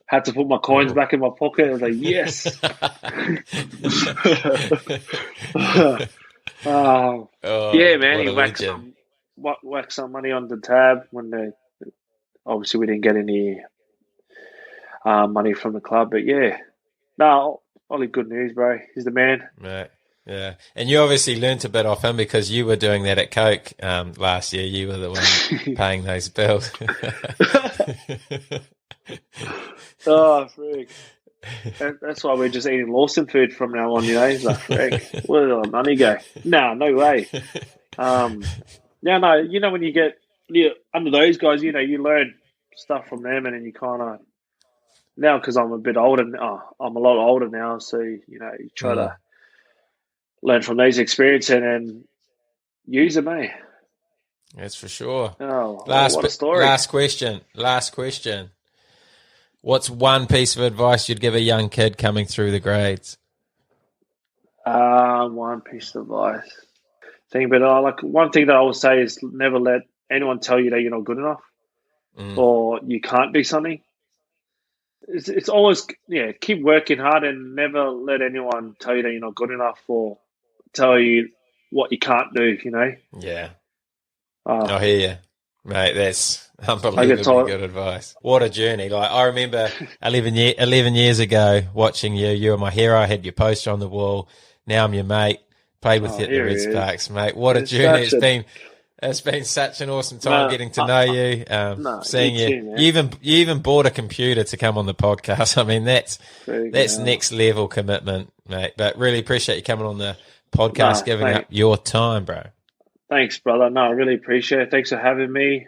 had to put my coins back in my pocket. I was like, yes. Man, he whacked some money on the tab when obviously we didn't get any money from the club. But yeah, no, only good news, bro. He's the man. Right. Yeah. And you obviously learnt a bit off him because you were doing that at Coke last year. You were the one paying those bills. Oh, frig. That's why we're just eating Lawson food from now on, He's like, frig, where did the money go? No way. No, when you under those guys, you learn stuff from them, and then you kind of, now because I'm a bit older, I'm a lot older now, so, you try to learn from these experiences and use them, eh? That's for sure. Oh, what a story. Last question. What's one piece of advice you'd give a young kid coming through the grades? One piece of advice. One thing that I would say is never let anyone tell you that you're not good enough or you can't do something. It's always, keep working hard and never let anyone tell you that you're not good enough or tell you what you can't do, Yeah. I hear you. Mate, that's unbelievably good advice. What a journey. Like, I remember 11 years ago watching you. You were my hero. I had your poster on the wall. Now I'm your mate. Played with you at the Red Sparks, mate. What a journey. It's been such an awesome time getting to know you, seeing you. You even bought a computer to come on the podcast. I mean, that's next level commitment, mate. But really appreciate you coming on the podcast, giving up your time, bro. Thanks, brother. No, I really appreciate it. Thanks for having me.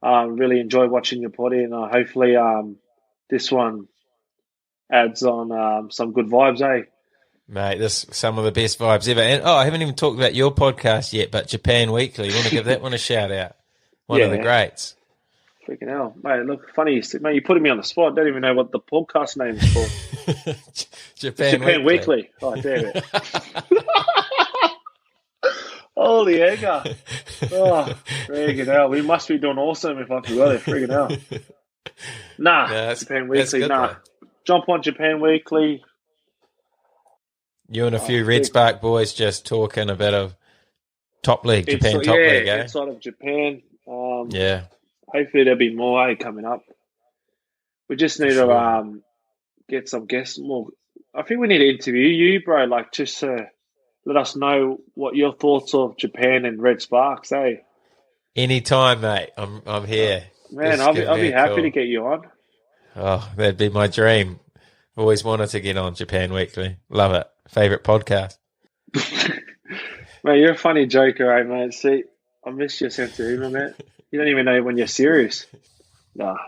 Really enjoyed watching your potty, and hopefully this one adds on some good vibes, eh? Mate, this some of the best vibes ever. And I haven't even talked about your podcast yet, but Japan Weekly. You want to give that one a shout out? One of the greats. Freaking hell, mate! Look, funny, mate. You're putting me on the spot. I don't even know what the podcast name is called. Japan Weekly. Oh, damn it! Holy egger. Oh, friggin' hell. We must be doing awesome if I forgot it. Friggin' hell. Japan Weekly. Good, jump on Japan Weekly. You and a few Red Spark boys just talking a bit of top league, Japan top league, eh? Inside of Japan. Hopefully there'll be more coming up. We just need to get some guests more. I think we need to interview you, bro. Like, just let us know what your thoughts of Japan and Red Sparks, eh? Anytime, mate. I'm here. Man, I'll be happy to get you on. Oh, that'd be my dream. Always wanted to get on Japan Weekly. Love it. Favorite podcast. Mate, you're a funny joker, eh, mate? See, I miss your sense of humor, mate. You don't even know when you're serious.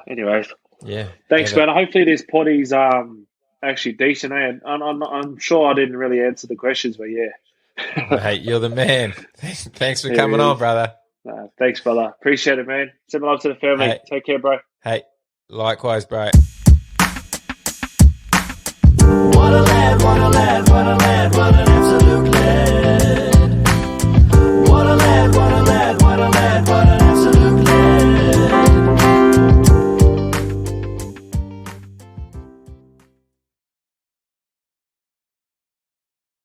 Anyways. Yeah. Thanks, man. Hopefully this potty's actually decent, eh? I'm sure I didn't really answer the questions, but yeah. Mate, you're the man. Thanks for coming on, brother. Thanks, brother. Appreciate it, man. Send love to the family. Hey. Take care, bro. Hey, likewise, bro. What a lad, what a lad, what a lad, what an absolute lad.